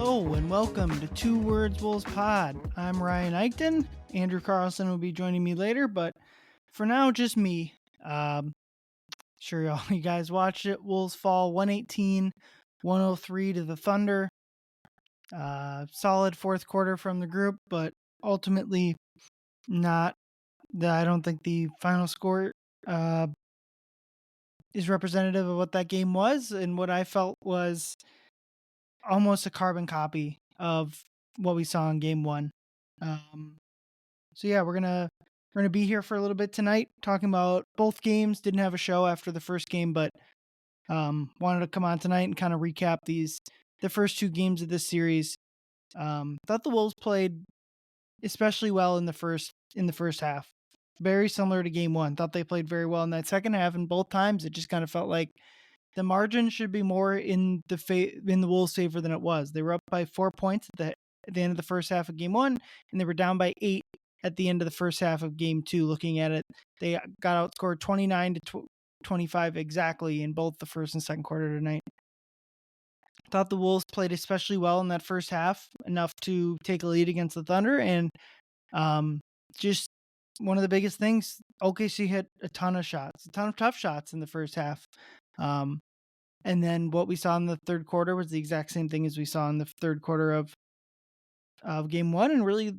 Hello and welcome to Two Words Wolves Pod. I'm Ryan Eichten. Andrew Carlson will be joining me later, but for now, just me. Sure, all you guys watched it. Wolves fall 118-103 to the Thunder. Solid fourth quarter from the group, but ultimately not. I don't think the final score is representative of what that game was, and what I felt was almost a carbon copy of what we saw in game one. So yeah, we're gonna be here for a little bit tonight, talking about both games. Didn't have a show after the first game, but wanted to come on tonight and kind of recap the first two games of this series. Thought the Wolves played especially well in the first half. Very similar to game one. Thought they played very well in that second half, and both times it just kind of felt like the margin should be more in the Wolves' favor than it was. They were up by 4 points at the end of the first half of game one, and they were down by 8 at the end of the first half of game two. Looking at it, they got outscored 29-25 exactly in both the first and second quarter tonight. Thought the Wolves played especially well in that first half, enough to take a lead against the Thunder, and just one of the biggest things, OKC hit a ton of tough shots in the first half. And then what we saw in the third quarter was the exact same thing as we saw in the third quarter of game one, and really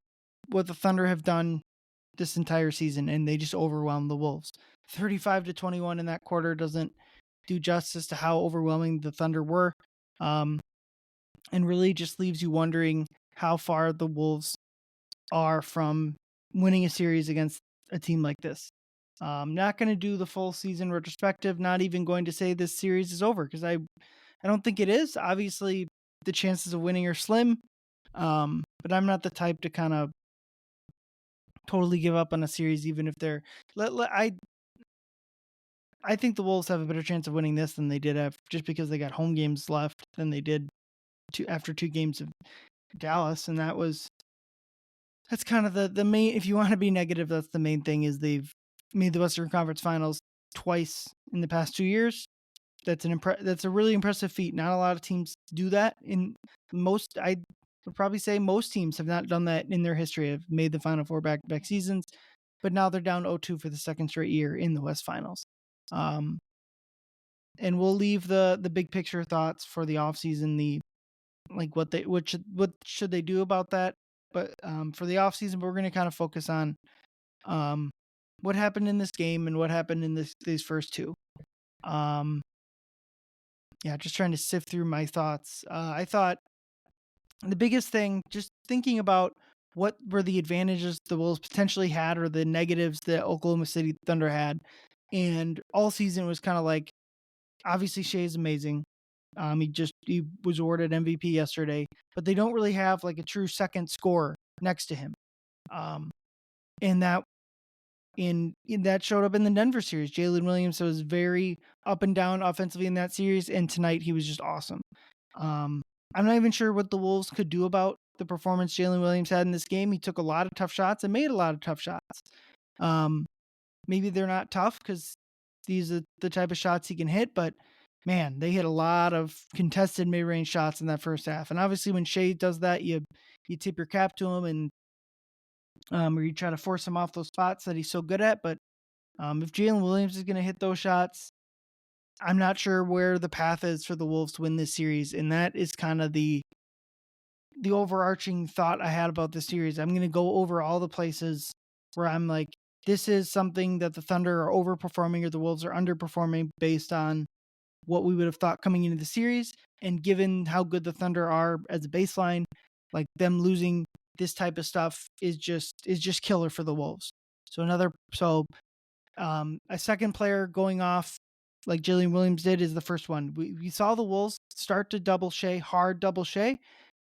what the Thunder have done this entire season, and they just overwhelmed the Wolves. 35-21 in that quarter doesn't do justice to how overwhelming the Thunder were, and really just leaves you wondering how far the Wolves are from winning a series against a team like this. Not going to do the full season retrospective, not even going to say this series is over, because I don't think it is. Obviously, the chances of winning are slim, but I'm not the type to kind of totally give up on a series, even if they're... I think the Wolves have a better chance of winning this than they did just because they got home games left than they did after 2 games of Dallas, and that's kind of the main... If you want to be negative, that's the main thing, is they've made the Western Conference Finals twice in the past 2 years. That's a really impressive feat. Not a lot of teams do that. I would probably say most teams have not done that in their history. Have made the Final Four back-to-back seasons, but now they're down 0-2 for the second straight year in the West Finals. And we'll leave the big picture thoughts for the offseason. What should they do about that? But for the offseason, we're going to kind of focus on what happened in this game and what happened in these first two. Just trying to sift through my thoughts. I thought the biggest thing, just thinking about what were the advantages the Wolves potentially had or the negatives that Oklahoma City Thunder had. And all season was kind of like, obviously Shea is amazing. He was awarded MVP yesterday, but they don't really have like a true second scorer next to him. And that showed up in the Denver series. Jalen Williams was very up and down offensively in that series, and tonight he was just awesome. I'm not even sure what the Wolves could do about the performance Jalen Williams had in this game. He took a lot of tough shots and made a lot of tough shots. Maybe they're not tough because these are the type of shots he can hit, but man, they hit a lot of contested mid-range shots in that first half. And obviously when Shea does that, you tip your cap to him, and or you try to force him off those spots that he's so good at. But if Jalen Williams is going to hit those shots, I'm not sure where the path is for the Wolves to win this series. And that is kind of the overarching thought I had about this series. I'm going to go over all the places where I'm like, this is something that the Thunder are overperforming or the Wolves are underperforming based on what we would have thought coming into the series. And given how good the Thunder are as a baseline, like them losing this type of stuff is just killer for the Wolves. A second player going off like Jalen Williams did is the first one. We saw the Wolves start to hard double Shea,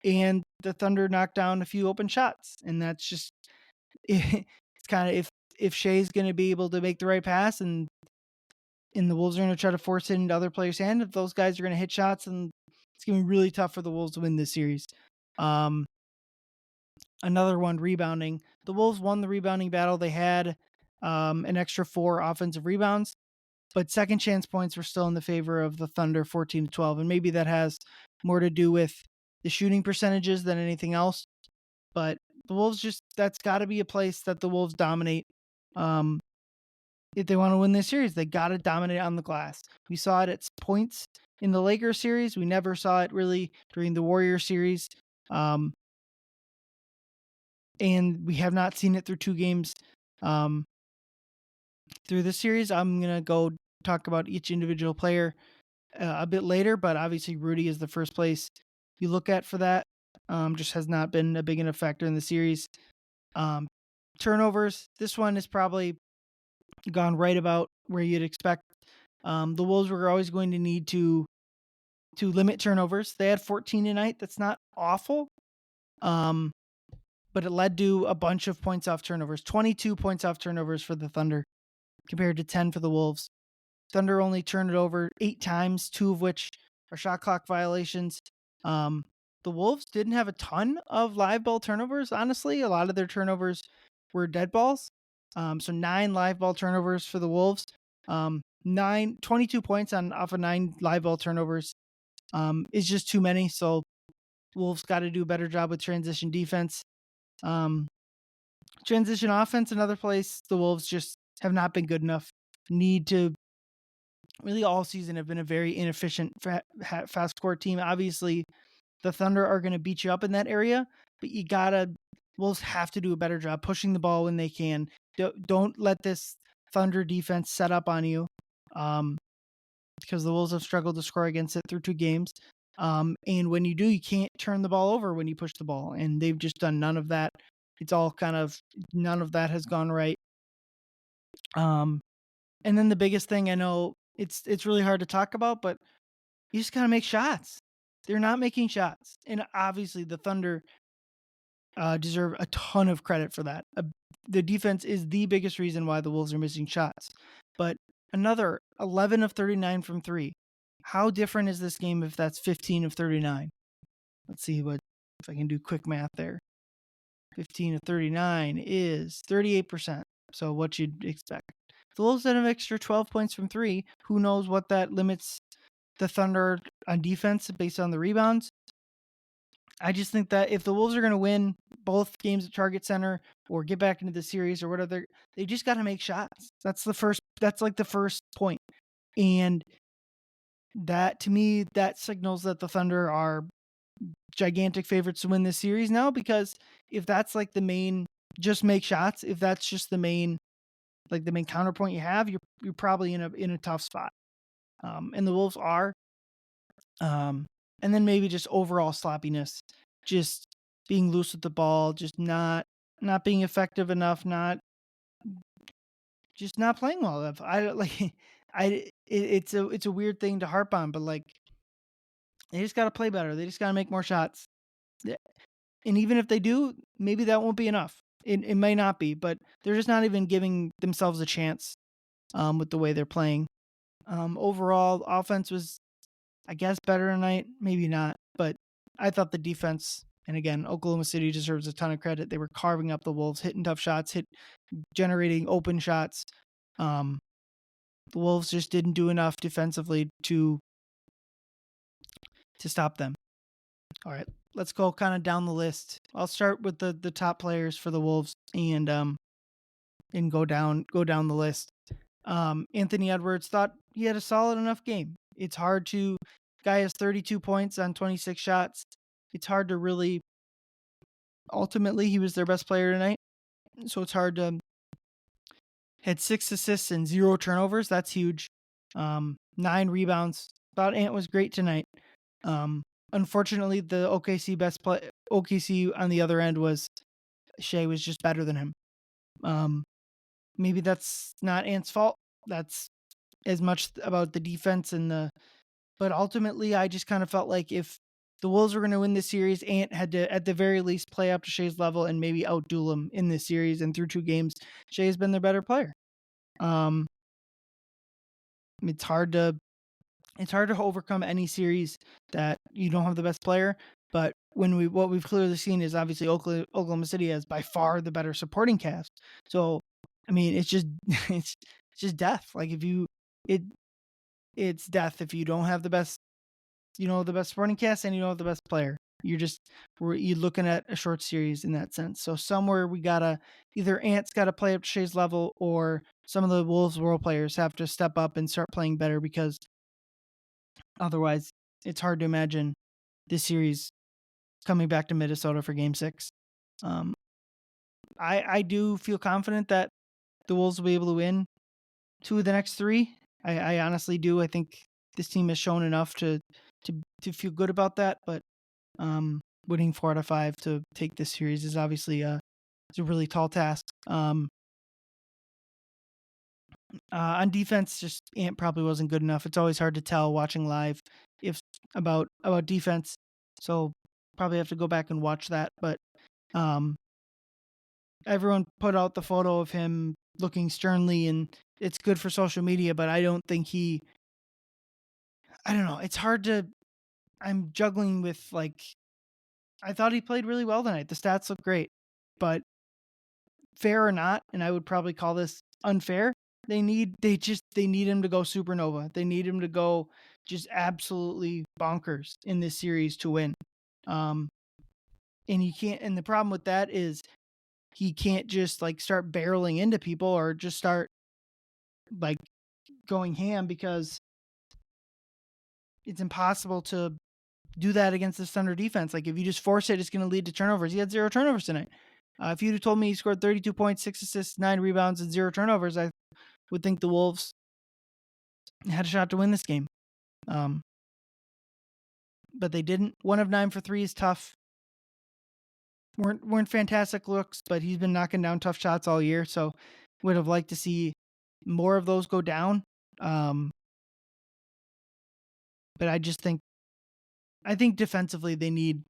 and the Thunder knocked down a few open shots. And that's just, it's kind of, if Shea's going to be able to make the right pass and the Wolves are going to try to force it into other players' hand, if those guys are going to hit shots, and it's going to be really tough for the Wolves to win this series. Another one, rebounding. The Wolves won the rebounding battle. They had an extra 4 offensive rebounds, but second chance points were still in the favor of the Thunder, 14-12. And maybe that has more to do with the shooting percentages than anything else. But the Wolves that's got to be a place that the Wolves dominate. Um, if they want to win this series, they got to dominate on the glass. We saw it at points in the Lakers series. We never saw it really during the Warriors series. And we have not seen it through 2 games through this series. I'm going to go talk about each individual player a bit later, but obviously Rudy is the first place you look at for that. Just has not been a big enough factor in the series. Turnovers, this one is probably gone right about where you'd expect. The Wolves were always going to need to limit turnovers. They had 14 tonight. That's not awful. But it led to a bunch of points off turnovers. 22 points off turnovers for the Thunder compared to 10 for the Wolves. Thunder only turned it over 8 times, 2 of which are shot clock violations. The Wolves didn't have a ton of live ball turnovers, honestly. A lot of their turnovers were dead balls. So 9 live ball turnovers for the Wolves. 22 points off of 9 live ball turnovers is just too many. So Wolves got to do a better job with transition defense. Transition offense, another place the Wolves just have not been good enough. Need to really all season have been a very inefficient fast court team. Obviously, the Thunder are going to beat you up in that area, but Wolves have to do a better job pushing the ball when they can. Don't let this Thunder defense set up on you, because the Wolves have struggled to score against it through 2 games. And when you do, you can't turn the ball over when you push the ball, and they've just done none of that. It's all none of that has gone right. And then the biggest thing, I know it's really hard to talk about, but you just gotta make shots. They're not making shots, and obviously the Thunder deserve a ton of credit for that. The defense is the biggest reason why the Wolves are missing shots. But another 11 of 39 from 3. How different is this game if that's 15 of 39? Let's see if I can do quick math there. 15 of 39 is 38%. So what you'd expect. The Wolves had an extra 12 points from 3. Who knows what that limits the Thunder on defense based on the rebounds. I just think that if the Wolves are going to win both games at Target Center or get back into the series or whatever, they just got to make shots. That's like the first point. And that, to me, that signals that the Thunder are gigantic favorites to win this series now, because if that's like the main, just make shots, if that's just the main counterpoint you have, you're probably in a tough spot. And the Wolves are. And then maybe just overall sloppiness, just being loose with the ball, just not being effective enough, just not playing well enough. It's a weird thing to harp on, but like they just got to play better. They just got to make more shots. And even if they do, maybe that won't be enough. It may not be, but they're just not even giving themselves a chance with the way they're playing. Overall, offense was, I guess, better tonight. Maybe not, but I thought the defense, and again, Oklahoma City deserves a ton of credit. They were carving up the Wolves, hitting tough shots, generating open shots. The Wolves just didn't do enough defensively to stop them. All right, let's go kind of down the list. I'll start with the top players for the Wolves and go down the list. Anthony Edwards thought he had a solid enough game. It's hard to, guy has 32 points on 26 shots. It's hard to really, ultimately he was their best player tonight. So it's hard to, had 6 assists and 0 turnovers. That's huge. 9 rebounds. Thought Ant was great tonight. Unfortunately, the OKC on the other end was, Shea was just better than him. Maybe that's not Ant's fault. That's as much about the defense but ultimately I just kind of felt like if the Wolves were going to win this series, Ant had to, at the very least, play up to Shea's level and maybe outduel him in this series. And through 2 games, Shea has been their better player. It's hard to overcome any series that you don't have the best player. But what we've clearly seen is obviously Oklahoma City has by far the better supporting cast. So, I mean, it's just it's just death. Like it's death if you don't have the best, the best supporting cast and you don't have the best player. you're looking at a short series in that sense. So somewhere we gotta either Ant's got to play up to Shea's level, or some of the Wolves role players have to step up and start playing better, because otherwise it's hard to imagine this series coming back to Minnesota for Game 6. I do feel confident that the Wolves will be able to win 2 of the next 3. I honestly do. I think this team has shown enough to feel good about that. But winning 4 out of 5 to take this series is obviously it's a really tall task. On defense, just Ant probably wasn't good enough. It's always hard to tell watching live if about defense. So probably have to go back and watch that. But everyone put out the photo of him looking sternly, and it's good for social media, but I don't think I don't know. It's hard to, I'm juggling with, like, I thought he played really well tonight. The stats look great, but fair or not, and I would probably call this unfair. They need him to go supernova. They need him to go just absolutely bonkers in this series to win. And he can't, and the problem with that is he can't just like start barreling into people or just start like going ham, because it's impossible to do that against the Thunder defense. Like, if you just force it, it's going to lead to turnovers. He had 0 turnovers tonight. If you'd have told me he scored 32 points, 6 assists, 9 rebounds, and 0 turnovers, I would think the Wolves had a shot to win this game. But they didn't. 1 of 9 for 3 is tough. Weren't fantastic looks, but he's been knocking down tough shots all year, so would have liked to see more of those go down. But I think defensively they need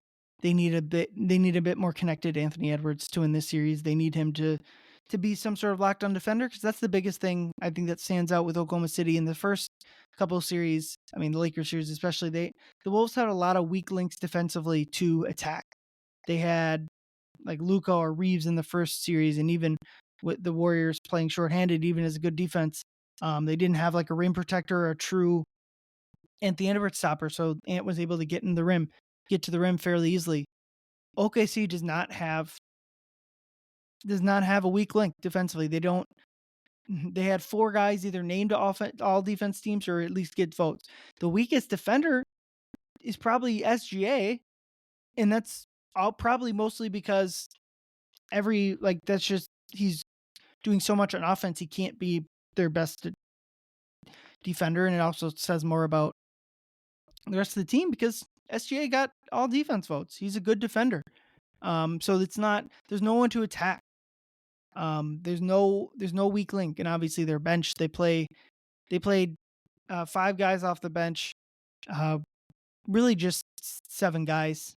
a bit more connected Anthony Edwards to win this series. They need him to be some sort of locked on defender, because that's the biggest thing I think that stands out with Oklahoma City in the first couple of series. I mean, the Lakers series especially, the Wolves had a lot of weak links defensively to attack. They had like Luka or Reeves in the first series, and even with the Warriors playing shorthanded, even as a good defense, they didn't have like a rim protector or a true Anthony Edwards stopper, so Ant was able to get to the rim fairly easily. OKC does not have a weak link defensively. They had 4 guys either named to all defense teams or at least get votes. The weakest defender is probably SGA, and that's probably mostly because that's just, he's doing so much on offense, he can't be their best defender, and it also says more about the rest of the team because SGA got all defense votes. He's a good defender. So there's no one to attack. There's no weak link, and obviously their bench, they played 5 guys off the bench, really just 7 guys,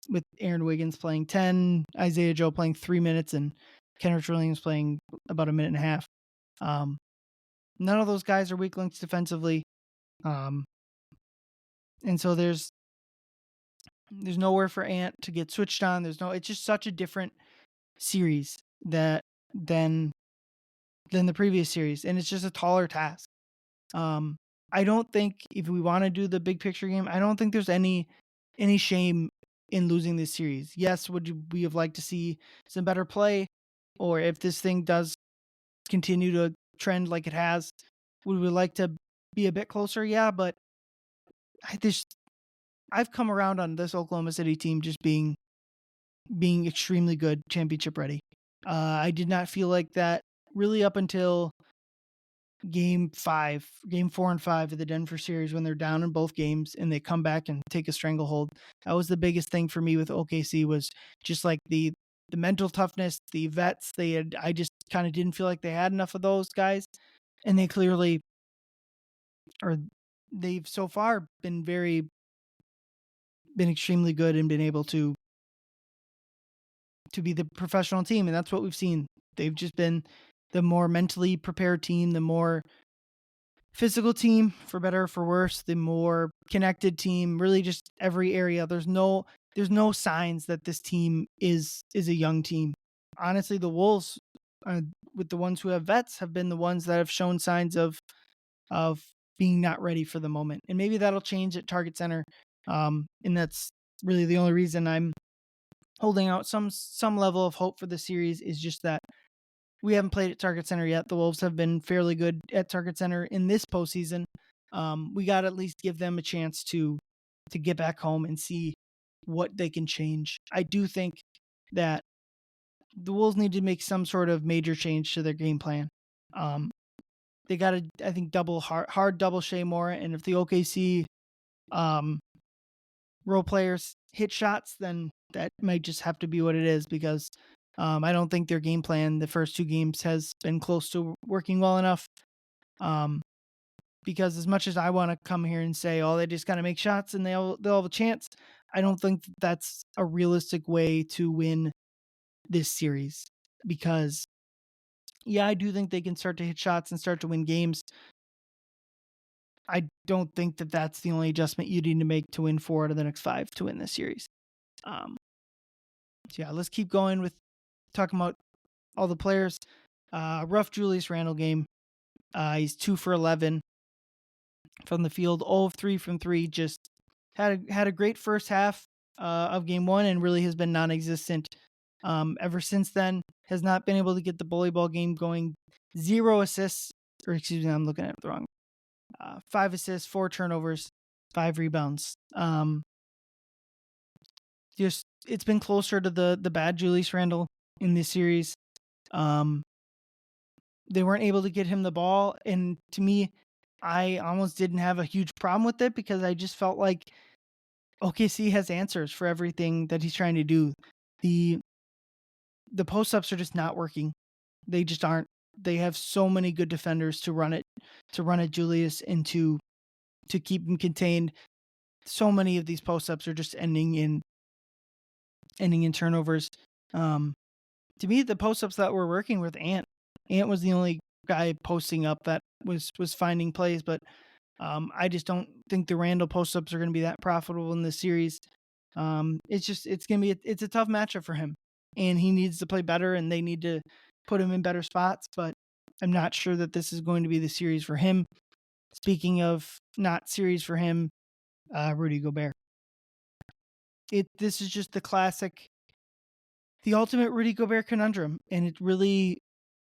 with Aaron Wiggins playing 10, Isaiah Joe playing 3 minutes, and Kenrich Williams playing about a minute and a half. None of those guys are weak links defensively, and so there's nowhere for Ant to get switched on. It's just such a different series than the previous series, and it's just a taller task. I don't think, if we want to do the big picture game, I don't think there's any shame in losing this series. Yes, would we have liked to see some better play, or if this thing does continue to trend like it has, would we like to be a bit closer? Yeah, but I've come around on this Oklahoma City team just being extremely good, championship ready. I did not feel like that really up until game 4 and 5 of the Denver series, when they're down in both games and they come back and take a stranglehold. That was the biggest thing for me with OKC, was just like the mental toughness, the vets. I just kind of didn't feel like they had enough of those guys, and they've so far been extremely good and been able to be the professional team, and that's what we've seen. They've just been the more mentally prepared team, the more physical team, for better or for worse, the more connected team, really just every area. There's no signs that this team is a young team. Honestly, the Wolves, with the ones who have vets, have been the ones that have shown signs of being not ready for the moment. And maybe that'll change at Target Center. And that's really the only reason I'm holding out some level of hope for the series is just that we haven't played at Target Center yet. The Wolves have been fairly good at Target Center in this postseason. We got to at least give them a chance to get back home and see what they can change. I do think that the Wolves need to make some sort of major change to their game plan. They got to, I think, hard double Shea Moore, and if the OKC role players hit shots, then that might just have to be what it is, because I don't think their game plan the first two games has been close to working well enough. Because as much as I want to come here and say, oh, they just got to make shots and they'll have a chance, I don't think that's a realistic way to win this series. Because, yeah, I do think they can start to hit shots and start to win games. I don't think that that's the only adjustment you need to make to win 4 out of the next 5 to win this series. So yeah, let's keep going with talking about all the players. Rough Julius Randle game. He's 2 for 11 from the field, 0 of 3 from 3. Just had a great first half of game 1 and really has been non-existent ever since then. Has not been able to get the bully ball game going. 0 assists, or excuse me, I'm looking at the wrong. 5 assists, 4 turnovers, 5 rebounds. Just it's been closer to the bad Julius Randle in this series. They weren't able to get him the ball, and to me, I almost didn't have a huge problem with it because I just felt like OKC has answers for everything that he's trying to do. The post-ups are just not working. They just aren't. They have so many good defenders to run at Julius and to keep him contained. So many of these post-ups are just ending in turnovers. To me, the post-ups that were working with Ant was the only guy posting up that was finding plays, but I just don't think the Randall post-ups are going to be that profitable in this series. It's going to be it's a tough matchup for him, and he needs to play better, and they need to put him in better spots, but I'm not sure that this is going to be the series for him. Speaking of not series for him, Rudy Gobert. This is just the ultimate Rudy Gobert conundrum, and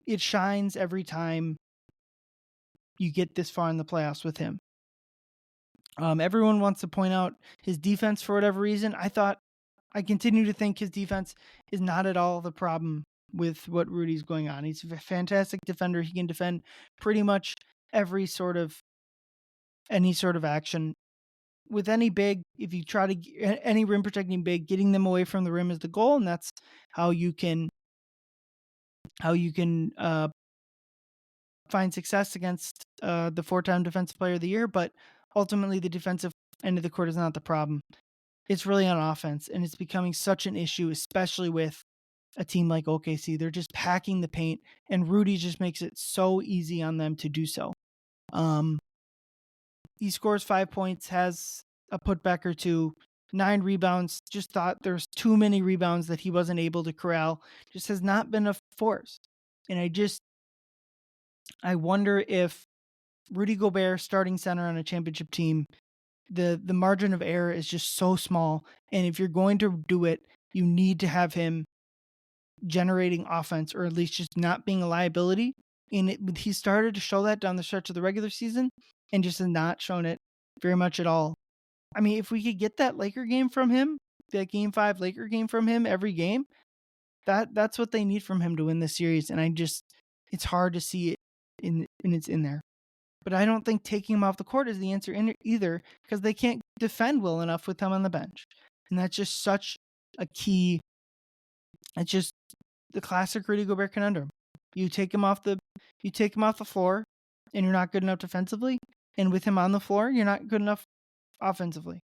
it shines every time you get this far in the playoffs with him. Everyone wants to point out his defense for whatever reason. I continue to think his defense is not at all the problem with what Rudy's going on. He's a fantastic defender. He can defend pretty much any sort of action. With any big, if you try to any rim protecting big, getting them away from the rim is the goal, and that's how you can find success against the 4-time Defensive Player of the Year. But ultimately, the defensive end of the court is not the problem. It's really on offense, and it's becoming such an issue, especially with a team like OKC. They're just packing the paint, and Rudy just makes it so easy on them to do so. He scores 5 points, has a putback or 2, 9 rebounds. Just thought there's too many rebounds that he wasn't able to corral. Just has not been a force. And I wonder if Rudy Gobert starting center on a championship team, the margin of error is just so small. And if you're going to do it, you need to have him generating offense, or at least just not being a liability. And he started to show that down the stretch of the regular season and just has not shown it very much at all. I mean, if we could get that Laker game from him, that Game 5 Laker game from him every game, that's what they need from him to win this series. And it's hard to see it it's in there. But I don't think taking him off the court is the answer either, because they can't defend well enough with him on the bench. And that's just such a key. It's just the classic Rudy Gobert conundrum. You take him off the floor, and you're not good enough defensively. And with him on the floor, you're not good enough offensively.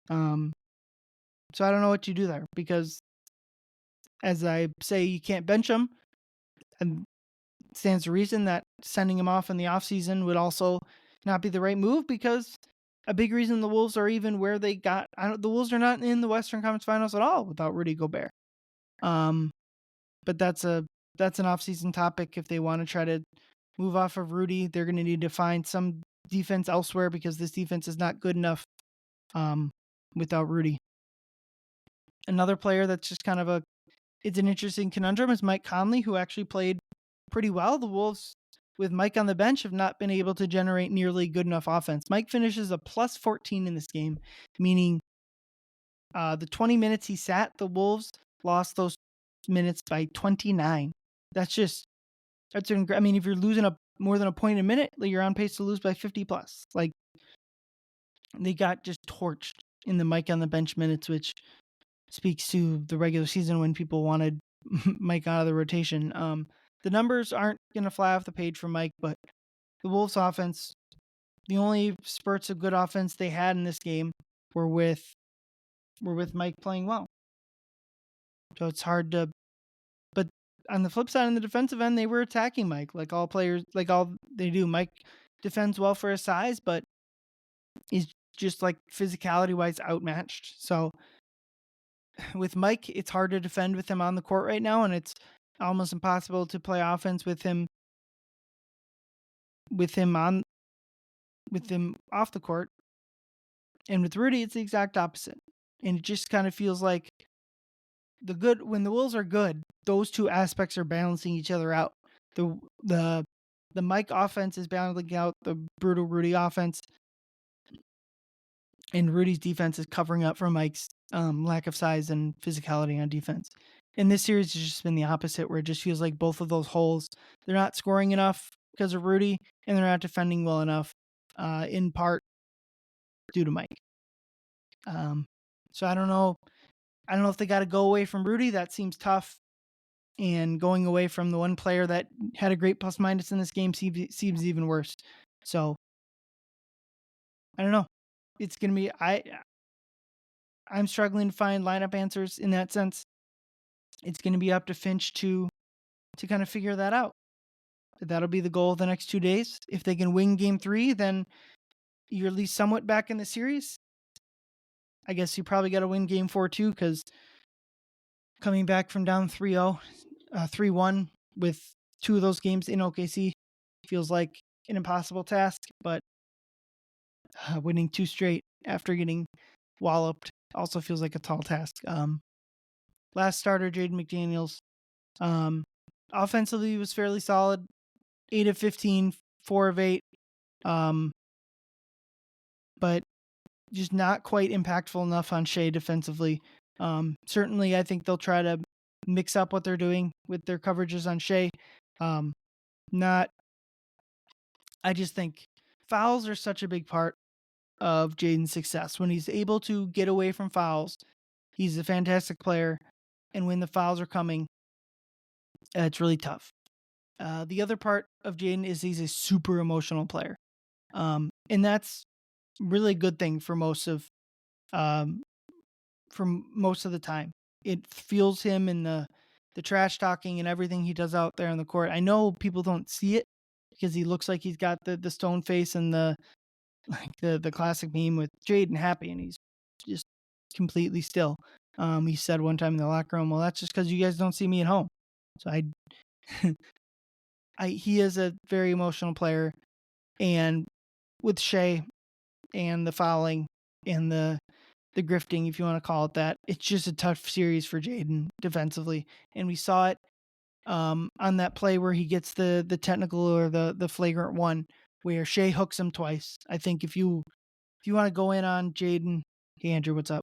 So I don't know what you do there, because as I say, you can't bench him, and it stands to reason that sending him off in the offseason would also not be the right move, because a big reason the Wolves are even where they got. The Wolves are not in the Western Conference Finals at all without Rudy Gobert. But that's an offseason topic. If they want to try to move off of Rudy, they're going to need to find some defense elsewhere, because this defense is not good enough without Rudy. Another player that's just kind of it's an interesting conundrum is Mike Conley, who actually played pretty well. The Wolves, with Mike on the bench, have not been able to generate nearly good enough offense. Mike finishes a plus 14 in this game, meaning the 20 minutes he sat, the Wolves lost those minutes by 29. I mean, if you're losing more than a point a minute, you're on pace to lose by 50 plus. Like, they got just torched in the Mike on the bench minutes, which speaks to the regular season when people wanted Mike out of the rotation. The numbers aren't going to fly off the page for Mike, but the Wolves offense, the only spurts of good offense they had in this game were with Mike playing well. So it's hard to, but on the flip side, on the defensive end, they were attacking Mike like all players, like all they do. Mike defends well for his size, but he's just like physicality wise outmatched. So with Mike, it's hard to defend with him on the court right now, and it's almost impossible to play offense with him off the court. And with Rudy, it's the exact opposite. And it just kind of feels like when the Wolves are good, those two aspects are balancing each other out. The Mike offense is balancing out the brutal Rudy offense, and Rudy's defense is covering up for Mike's lack of size and physicality on defense. And this series has just been the opposite, where it just feels like both of those holes, they're not scoring enough because of Rudy, and they're not defending well enough, in part due to Mike. So I don't know. I don't know if they got to go away from Rudy. That seems tough. And going away from the one player that had a great plus minus in this game seems even worse. So I don't know. It's going to be, I'm struggling to find lineup answers in that sense. It's going to be up to Finch to kind of figure that out. That'll be the goal of the next 2 days. If they can win game 3, then you're at least somewhat back in the series. I guess you probably got to win game 4 too, because coming back from down 3-0, 3-1 with 2 of those games in OKC feels like an impossible task, but winning 2 straight after getting walloped also feels like a tall task. Last starter, Jaden McDaniels. Offensively was fairly solid. 8 of 15, 4 of 8. But just not quite impactful enough on Shea defensively. Certainly, I think they'll try to mix up what they're doing with their coverages on Shea. I just think fouls are such a big part of Jaden's success. When he's able to get away from fouls, he's a fantastic player. And when the fouls are coming, it's really tough. The other part of Jaden is he's a super emotional player. And that's really a good thing for most of the time. It fuels him in the trash talking and everything he does out there on the court. I know people don't see it because he looks like he's got the stone face and the classic meme with Jaden happy, and he's just completely still. He said one time in the locker room, "Well, that's just because you guys don't see me at home." So he is a very emotional player, and with Shea and the fouling and the grifting, if you want to call it that, it's just a tough series for Jaden defensively, and we saw it on that play where he gets the technical or the flagrant one where Shea hooks him twice. I think if you want to go in on Jaden, hey Andrew, what's up?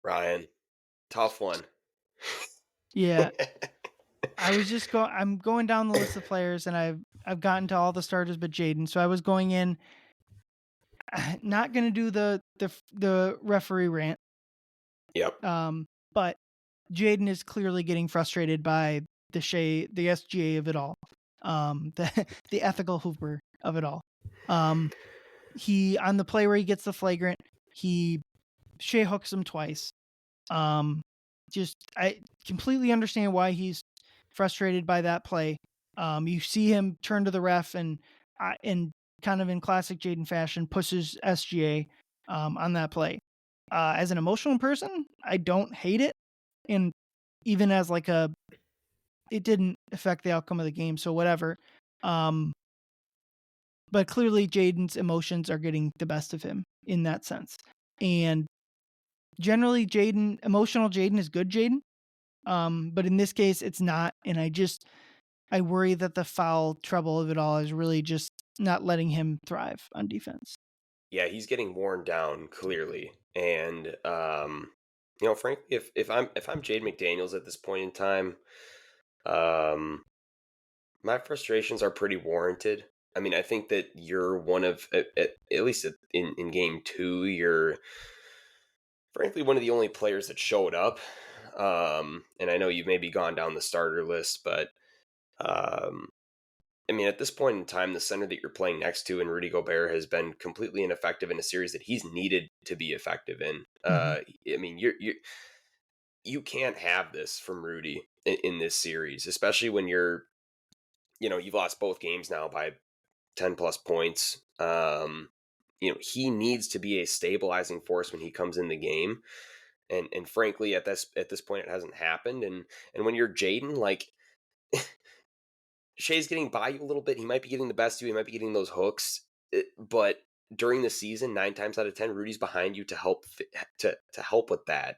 Ryan, tough one. Yeah. I'm going down the list of players, and I've gotten to all the starters but Jaden. So I was going in, not going to do the referee rant. Yep. But Jaden is clearly getting frustrated by the SGA of it all. The ethical hooper of it all. He, on the play where he gets the flagrant, Shea hooks him twice. I completely understand why he's frustrated by that play. You see him turn to the ref and kind of in classic Jaden fashion pushes SGA on that play. As an emotional person, I don't hate it, and even as it didn't affect the outcome of the game, so whatever. But clearly Jaden's emotions are getting the best of him in that sense. And generally emotional Jaden is good Jaden. But in this case, it's not. And I worry that the foul trouble of it all is really just not letting him thrive on defense. Yeah, he's getting worn down clearly. And frankly, if I'm Jade McDaniels at this point in time, um my frustrations are pretty warranted. I mean, I think that you're one of at least in game 2, you're frankly one of the only players that showed up. And I know you've maybe gone down the starter list, but um I mean, at this point in time, the center that you're playing next to in Rudy Gobert has been completely ineffective in a series that he's needed to be effective in. Mm-hmm. I mean, you can't have this from Rudy in this series, especially when you've lost both games now by 10 plus points. He needs to be a stabilizing force when he comes in the game. And frankly, at this point, it hasn't happened. And when you're Jaden, like Shea's getting by you a little bit. He might be getting the best of you. He might be getting those hooks. But during the season, 9 times out of 10, Rudy's behind you to help to help with that.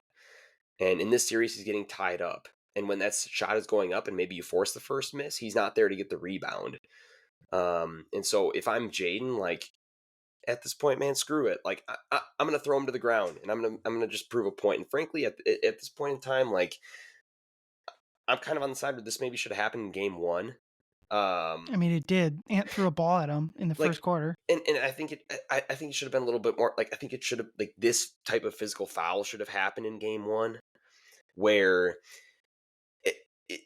And in this series, he's getting tied up. And when that shot is going up, and maybe you force the first miss, he's not there to get the rebound. And so if I'm Jaden, like at this point, man, screw it. Like I'm gonna throw him to the ground, and I'm gonna just prove a point. And frankly, at this point in time, like I'm kind of on the side where this maybe should have happened in game 1. I mean, it did. Ant threw a ball at him in the Like, first quarter. and I think it should have been a little bit more. Like I think it should have, like, this type of physical foul should have happened in game 1, where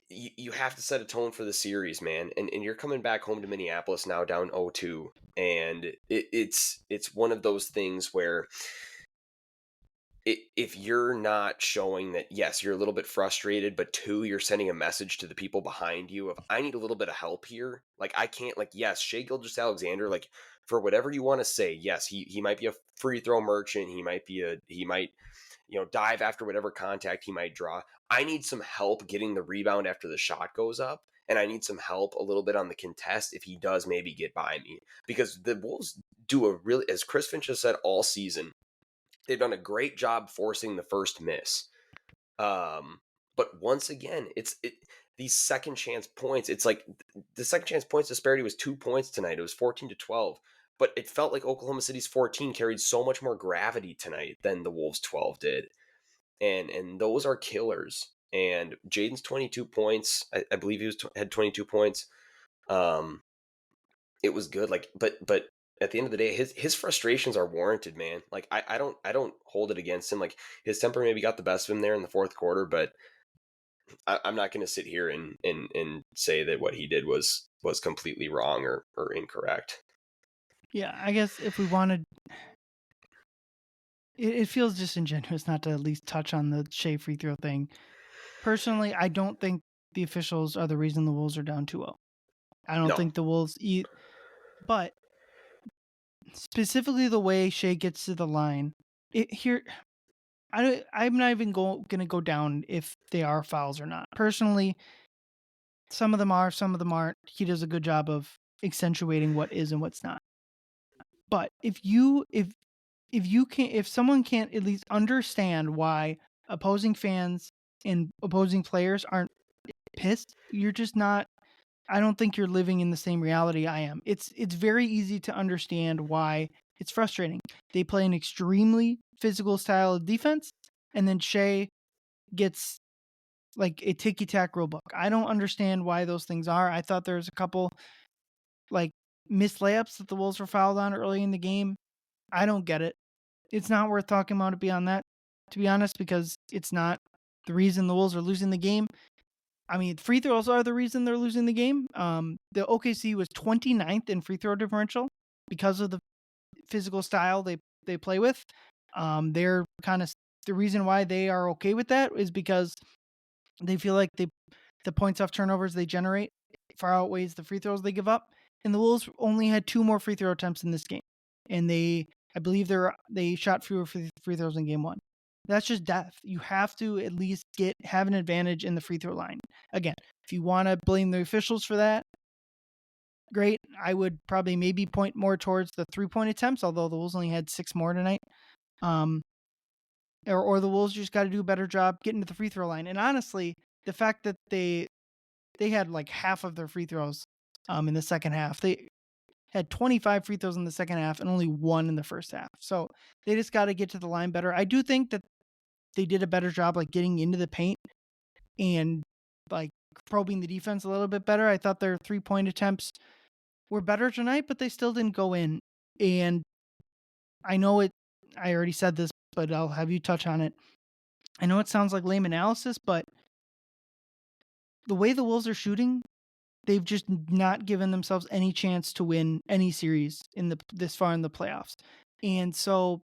you have to set a tone for the series, man. And you're coming back home to Minneapolis now down 0-2, and it's one of those things where if you're not showing that, yes, you're a little bit frustrated, but two, you're sending a message to the people behind you of, I need a little bit of help here. Like, I can't, like, yes, Shea Gilgeous-Alexander, like, for whatever you want to say, yes, he might be a free throw merchant. He might dive after whatever contact he might draw. I need some help getting the rebound after the shot goes up. And I need some help a little bit on the contest if he does maybe get by me. Because the Wolves do a really, as Chris Finch has said all season, they've done a great job forcing the first miss. But once again, these second chance points. It's like the second chance points disparity was 2 points tonight. It was 14-12. But it felt like Oklahoma City's 14 carried so much more gravity tonight than the Wolves' 12 did. And those are killers. And Jaden's 22 points, I believe he had 22 points. It was good. Like, but at the end of the day, his frustrations are warranted, man. Like, I don't hold it against him. Like, his temper maybe got the best of him there in the fourth quarter, but I'm not going to sit here and say that what he did was completely wrong or incorrect. Yeah, I guess if we wanted, it feels disingenuous not to at least touch on the Shea free throw thing. Personally, I don't think the officials are the reason the Wolves are down 2-0. I don't No, think the Wolves eat, but specifically the way Shea gets to the line, I'm not even going to go down if they are fouls or not. Personally, some of them are, some of them aren't. He does a good job of accentuating what is and what's not. But if someone can't at least understand why opposing fans and opposing players aren't pissed, you're just not. I don't think you're living in the same reality I am. It's very easy to understand why it's frustrating. They play an extremely physical style of defense, and then Shea gets like a ticky tack rule book. I don't understand why those things are. I thought there was a couple like missed layups that the Wolves were fouled on early in the game. I don't get it. It's not worth talking about it beyond that, to be honest, because it's not the reason the Wolves are losing the game. I mean, free throws are the reason they're losing the game. The OKC was 29th in free throw differential because of the physical style they play with. They're kind of the reason why they are okay with that is because they feel like the points off turnovers they generate far outweighs the free throws they give up. And the Wolves only had 2 more free throw attempts in this game, and I believe they shot fewer free throws in game 1. That's just death. You have to at least have an advantage in the free throw line. Again, if you want to blame the officials for that, great. I would probably maybe point more towards the 3-point attempts, although the Wolves only had 6 more tonight. or the Wolves just got to do a better job getting to the free throw line. And honestly, the fact that they had like half of their free throws in the second half. They had 25 free throws in the second half and only one in the first half. So they just got to get to the line better. I do think that they did a better job like getting into the paint and like probing the defense a little bit better. I thought their 3-point attempts were better tonight, but they still didn't go in. And I know it I already said this, but I'll have you touch on it. I know it sounds like lame analysis, but the way the Wolves are shooting, they've just not given themselves any chance to win any series in the this far in the playoffs. And so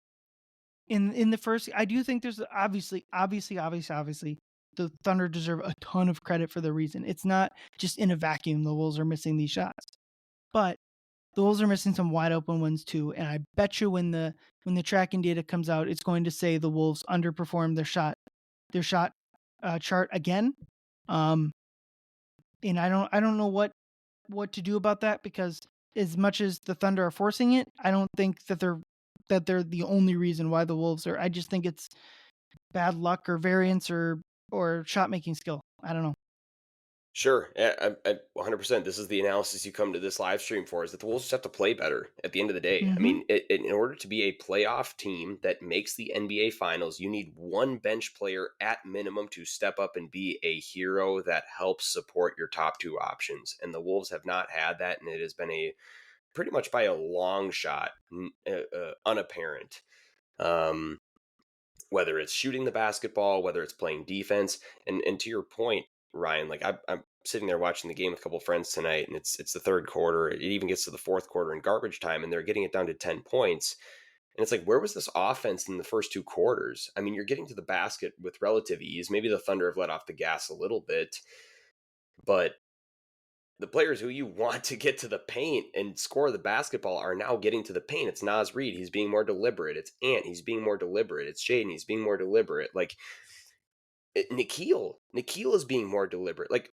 in the first, I do think there's obviously the Thunder deserve a ton of credit for the reason. It's not just in a vacuum the Wolves are missing these shots. But the Wolves are missing some wide open ones too, and I bet you when the tracking data comes out, it's going to say the Wolves underperformed their shot chart again. Um, and I don't know what to do about that because as much as the Thunder are forcing it, I don't think that they're the only reason why the Wolves are. I just think it's bad luck or variance or shot making skill. I don't know. Sure, 100%. This is the analysis you come to this live stream for: is that the Wolves just have to play better at the end of the day. I Mm-hmm. mean, in order to be a playoff team that makes the NBA Finals, you need one bench player at minimum to step up and be a hero that helps support your top two options. And the Wolves have not had that, and it has been a pretty much by a long shot, unapparent. Um, whether it's shooting the basketball, whether it's playing defense, and to your point, Ryan, like I'm sitting there watching the game with a couple of friends tonight, and it's the third quarter. It even gets to the fourth quarter in garbage time, and they're getting it down to 10 points. And it's like, where was this offense in the first two quarters? I mean, you're getting to the basket with relative ease. Maybe the Thunder have let off the gas a little bit, but the players who you want to get to the paint and score the basketball are now getting to the paint. It's Naz Reid, he's being more deliberate. It's Ant, he's being more deliberate. It's Shaden, he's being more deliberate. Like Nikhil is being more deliberate. Like,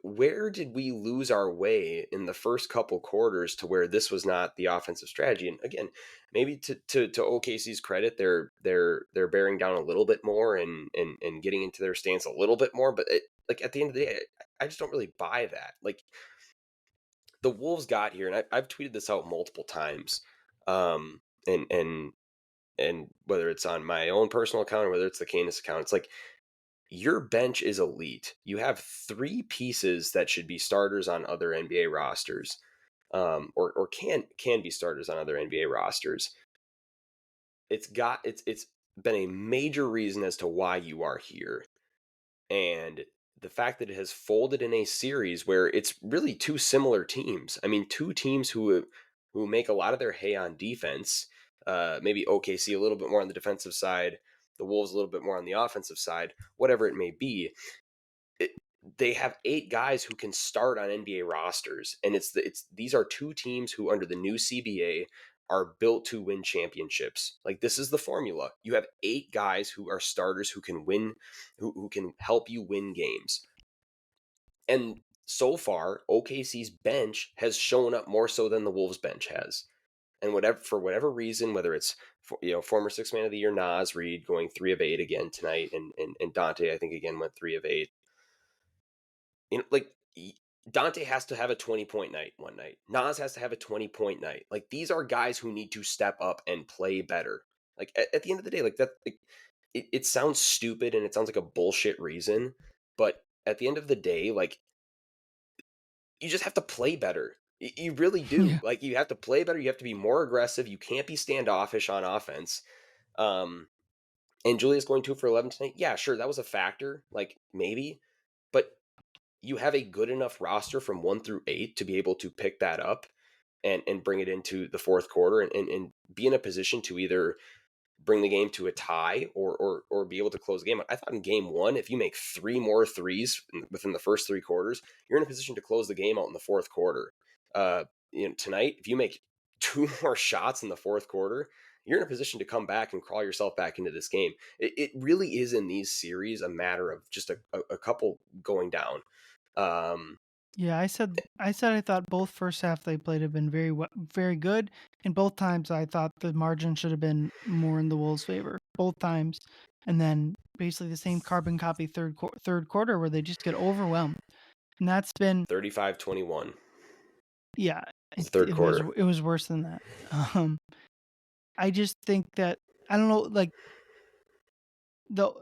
where did we lose our way in the first couple quarters to where this was not the offensive strategy? And again, maybe to OKC's credit, they're bearing down a little bit more and getting into their stance a little bit more. But like at the end of the day, I just don't really buy that. Like the Wolves got here, and I've tweeted this out multiple times, um, and whether it's on my own personal account or whether it's the Canis account, it's like your bench is elite. You have three pieces that should be starters on other NBA rosters, or can be starters on other NBA rosters. It's been a major reason as to why you are here, and the fact that it has folded in a series where it's really two similar teams. I mean, two teams who make a lot of their hay on defense. Maybe OKC a little bit more on the defensive side, the Wolves a little bit more on the offensive side, whatever it may be. They have eight guys who can start on NBA rosters, and these are two teams who, under the new CBA, are built to win championships. Like, this is the formula. You have eight guys who are starters who can win, who can help you win games. And so far, OKC's bench has shown up more so than the Wolves bench has. And for whatever reason, whether it's former six man of the year Naz Reid going 3 of 8 again tonight, and Dante I think again went 3 of 8. Like Dante has to have a 20-point night one night. Nas has to have a 20-point night. Like, these are guys who need to step up and play better. Like, at the end of the day, like that, like, it sounds stupid and it sounds like a bullshit reason, but at the end of the day, like, you just have to play better. You really do. Yeah. Like, you have to play better. You have to be more aggressive. You can't be standoffish on offense. And Julius going 2 for 11 tonight. Yeah, sure, that was a factor. Like, maybe, but you have a good enough roster from 1 through 8 to be able to pick that up and bring it into the fourth quarter and be in a position to either bring the game to a tie or be able to close the game. I thought in game one, if you make three more threes within the first three quarters, you're in a position to close the game out in the fourth quarter. Tonight, if you make two more shots in the fourth quarter, you're in a position to come back and crawl yourself back into this game. It really is, in these series, a matter of just a couple going down. Yeah, I said I thought both first half they played have been very good, and both times I thought the margin should have been more in the Wolves' favor. both times, and then basically the same carbon copy third quarter where they just get overwhelmed. And that's been 35-21. yeah, The third quarter. it was worse than that. Um, I just think that I don't know, like the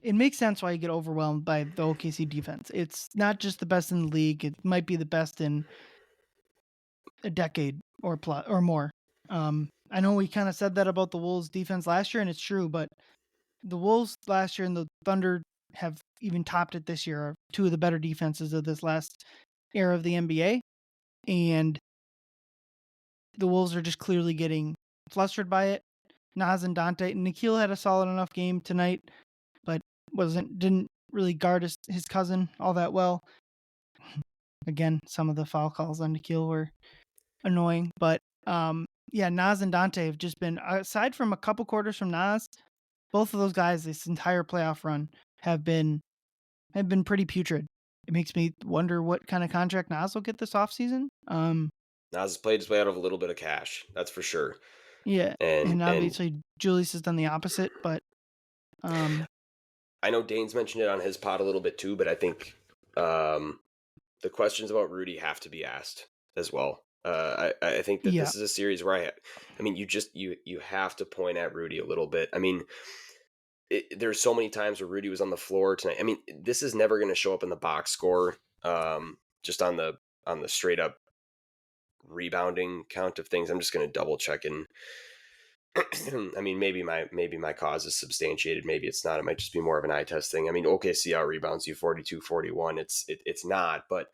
it makes sense why you get overwhelmed by the OKC defense. It's not just the best in the league; it might be the best in a decade or plus or more. I know we kind of said that about the Wolves defense last year, and it's true, but the Wolves last year and the Thunder have even topped it this year. Are two of the better defenses of this last era of the NBA, and the Wolves are just clearly getting flustered by it. Nas and Dante and Nikhil had a solid enough game tonight, but didn't really guard his cousin all that well. Again, some of the foul calls on Nikhil were annoying, but yeah, Nas and Dante have just been, aside from a couple quarters from Nas, both of those guys this entire playoff run have been pretty putrid. It makes me wonder what kind of contract Nas will get this offseason. Nas has played his way out of a little bit of cash, that's for sure. Yeah, And obviously Julius has done the opposite, but I know Dane's mentioned it on his pod a little bit too, but I think the questions about Rudy have to be asked as well. I think that this is a series where I mean, you have to point at Rudy a little bit. I mean, there's so many times where Rudy was on the floor tonight. I mean, this is never going to show up in the box score, just on the straight up rebounding count of things. I'm just going to double check and I mean, maybe my cause is substantiated. Maybe it's not. It might just be more of an eye test thing. I mean, OKC out rebounds you 42-41. It's not, but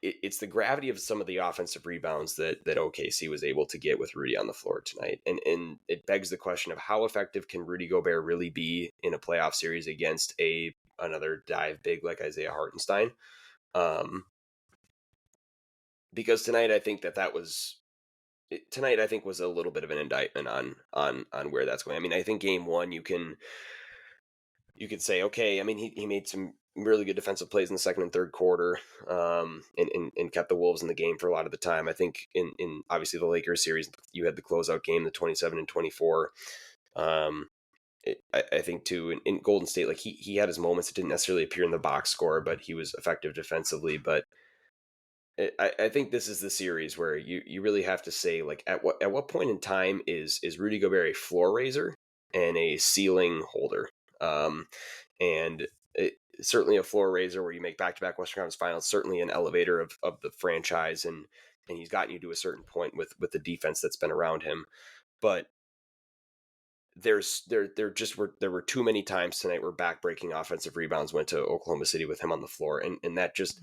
it's the gravity of some of the offensive rebounds that OKC was able to get with Rudy on the floor tonight. And it begs the question of how effective can Rudy Gobert really be in a playoff series against another dive big like Isaiah Hartenstein? Because tonight I think tonight I think was a little bit of an indictment on where that's going. I mean, I think game one you could say, okay, I mean, he made some really good defensive plays in the second and third quarter, and kept the Wolves in the game for a lot of the time. I think in obviously the Lakers series, you had the closeout game, the 27-24. I think too in Golden State, like he had his moments. It didn't necessarily appear in the box score, but he was effective defensively. But I think this is the series where you really have to say, like, at what point in time is Rudy Gobert a floor raiser and a ceiling holder? And certainly a floor raiser where you make back-to-back Western Conference Finals, certainly an elevator of the franchise, and he's gotten you to a certain point with the defense that's been around him. But there were too many times tonight where back-breaking offensive rebounds went to Oklahoma City with him on the floor, and that just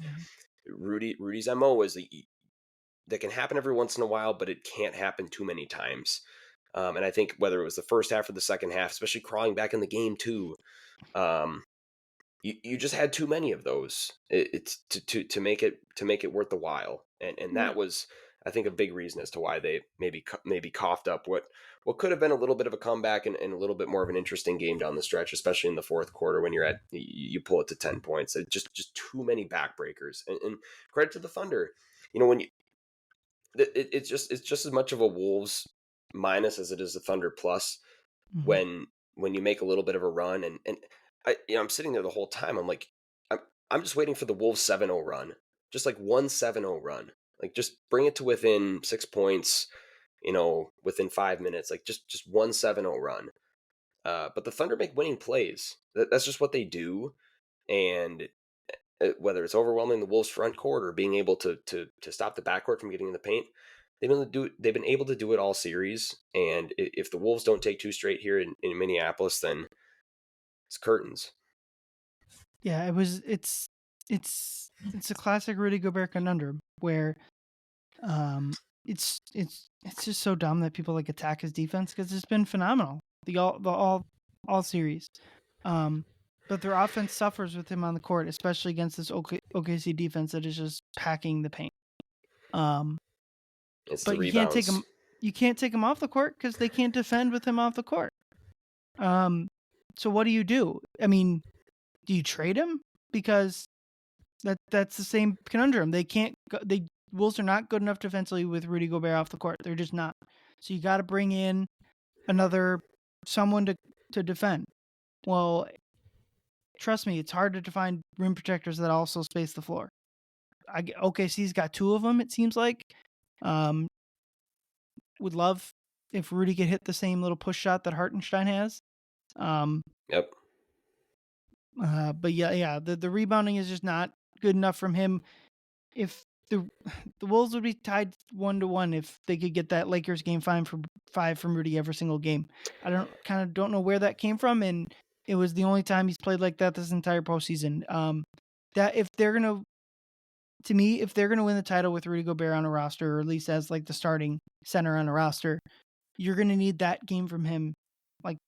Rudy's MO is that can happen every once in a while, but it can't happen too many times. And I think whether it was the first half or the second half, especially crawling back in the game too, you just had too many of those. It's to make it worth the while, and that was, I think, a big reason as to why they maybe coughed up what could have been a little bit of a comeback and a little bit more of an interesting game down the stretch, especially in the fourth quarter when you pull it to 10 points. It just too many backbreakers. And credit to the Thunder, when it's just as much of a Wolves minus as it is a Thunder plus when you make a little bit of a run and I'm sitting there the whole time. I'm like, I'm just waiting for the Wolves 7-0 run, just like 1-7-0 run, like just bring it to within 6 points, within 5 minutes, like just 1-7-0 run. But the Thunder make winning plays. That's just what they do, and whether it's overwhelming the Wolves front court or being able to stop the backcourt from getting in the paint, they've been able to do it all series. And if the Wolves don't take two straight here in Minneapolis, then it's curtains. Yeah, it's a classic Rudy Gobert conundrum where it's just so dumb that people like attack his defense because it's been phenomenal all series. But their offense suffers with him on the court, especially against this OKC defense that is just packing the paint. It's but the rebounds. You can't take him off the court because they can't defend with him off the court. So what do you do? I mean, do you trade him? Because that's the same conundrum. Wolves are not good enough defensively with Rudy Gobert off the court. They're just not. So you got to bring in someone to to defend. Well, trust me, it's hard to find rim protectors that also space the floor. OKC's got 2 of them, it seems like. Um, would love if Rudy could hit the same little push shot that Hartenstein has. Yep. But the rebounding is just not good enough from him. If the Wolves would be tied 1-1 if they could get that Lakers game 5 from Rudy every single game. I don't know where that came from, and it was the only time he's played like that this entire postseason. That if they're gonna win the title with Rudy Gobert on a roster, or at least as like the starting center on a roster, you're gonna need that game from him like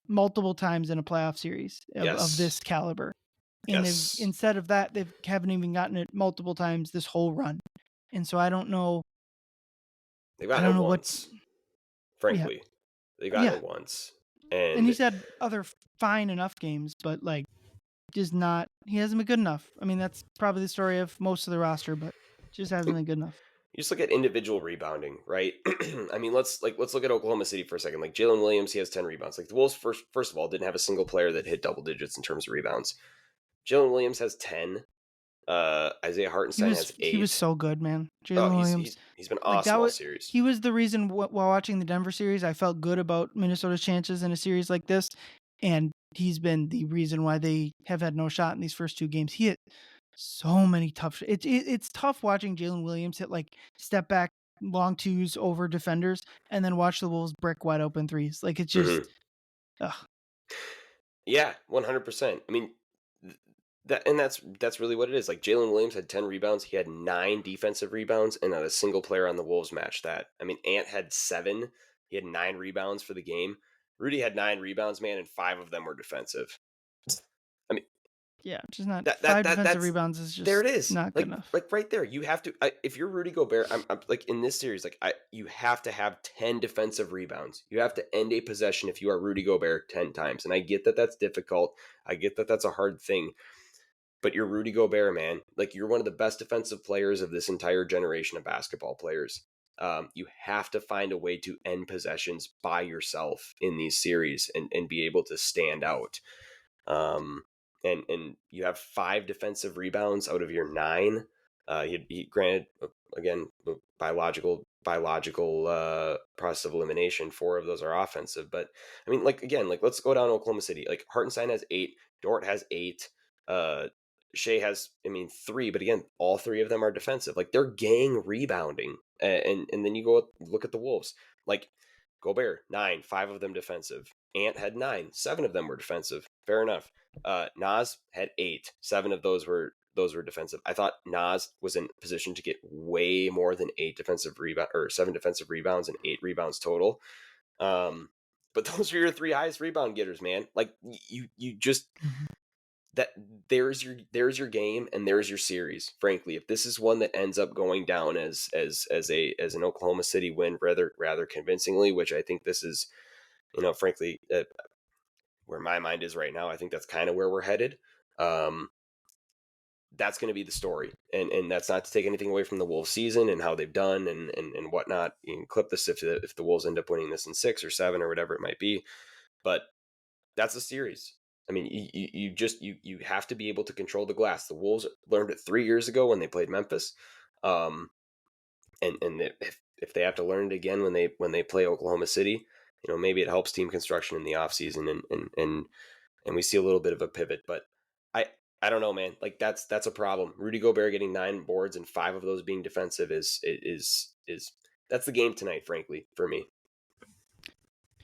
multiple times in a playoff series of this Yes. caliber. And Yes. instead of that, they haven't even gotten it multiple times this whole run. And so I don't know. They've I gotten don't it know what. once. Yeah, Frankly, they've gotten yeah. it once, And and he's had other fine enough games, but like, just not. He hasn't been good enough. I mean, that's probably the story of most of the roster, but just hasn't been good enough. you just look at individual rebounding, right? I mean, let's look at Oklahoma City for a second. Like Jalen Williams, he has 10 rebounds. Like the Wolves, first of all, didn't have a single player that hit double digits in terms of rebounds. Jalen Williams has 10. Isaiah Hartenstein has He was 8. so good, man. Oh, Jalen Williams, he's been like that awesome all was series. he was the reason while watching the Denver series, I felt good about Minnesota's chances in a series like this, and he's been the reason why they have had no shot in these first 2 games. He hit so many tough. It's tough watching Jalen Williams hit like step back long twos over defenders, and then watch the Wolves brick wide open threes. Like it's just, ugh. Yeah, 100%. I mean, that's really what it is. Like Jalen Williams had 10 rebounds. He had 9 defensive rebounds, and not a single player on the Wolves matched that. I mean, Ant had 7. He had 9 rebounds for the game. Rudy had 9 rebounds, man, and 5 of them were defensive. I mean, Yeah, just not that that 5 that defensive that's rebounds is there just it is. not good enough. Like right there, you have to. If you're Rudy Gobert, I'm like in this series, like you have to have 10 defensive rebounds. You have to end a possession if you are Rudy Gobert 10 times. And I get that that's difficult. I get that that's a hard thing. But you're Rudy Gobert, man. Like you're one of the best defensive players of this entire generation of basketball players. You have to find a way to end possessions by yourself in these series and be able to stand out. And you have 5 defensive rebounds out of your 9. He granted again biological process of elimination. 4 of those are offensive, but I mean, like again, like let's go down to Oklahoma City. Like Hartenstein has 8, Dort has 8, Shea has 3, but again, all 3 of them are defensive. Like they're gang rebounding, and then you go look at the Wolves. Like Gobert 9, 5 of them defensive. Ant had 9, 7 of them were defensive. Fair enough. Nas had 8, 7 of those were defensive. I thought Nas was in position to get way more than 8 defensive rebound or 7 defensive rebounds and 8 rebounds total. But those are your 3 highest rebound getters, man. Like you just that there's your game and there's your series. Frankly, if this is one that ends up going down as an Oklahoma City win rather convincingly, which I think this is, frankly, where my mind is right now, I think that's kind of where we're headed. That's going to be the story, and that's not to take anything away from the Wolves season and how they've done and whatnot. You can clip this if the Wolves end up winning this in 6 or 7 or whatever it might be, but that's a series. I mean, you have to be able to control the glass. The Wolves learned it 3 years ago when they played Memphis, and if they have to learn it again when they play Oklahoma City, maybe it helps team construction in the offseason and we see a little bit of a pivot. But I don't know, man. Like that's a problem. Rudy Gobert getting 9 boards and 5 of those being defensive is that's the game tonight, frankly, for me.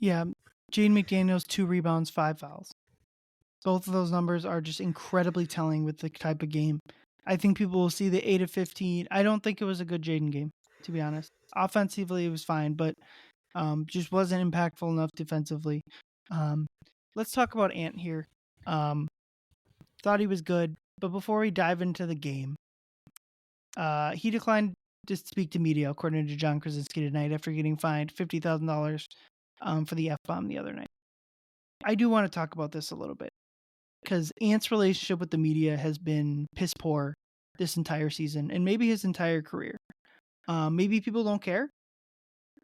Yeah, Jaden McDaniels 2 rebounds, 5 fouls. Both of those numbers are just incredibly telling with the type of game. I think people will see the 8 of 15. I don't think it was a good Jaden game, to be honest. Offensively, it was fine, but just wasn't impactful enough defensively. Let's talk about Ant here. Thought he was good, but before we dive into the game, he declined to speak to media, according to John Krasinski tonight, after getting fined $50,000 for the F-bomb the other night. I do want to talk about this a little bit, because Ant's relationship with the media has been piss poor this entire season, and maybe his entire career. Maybe people don't care.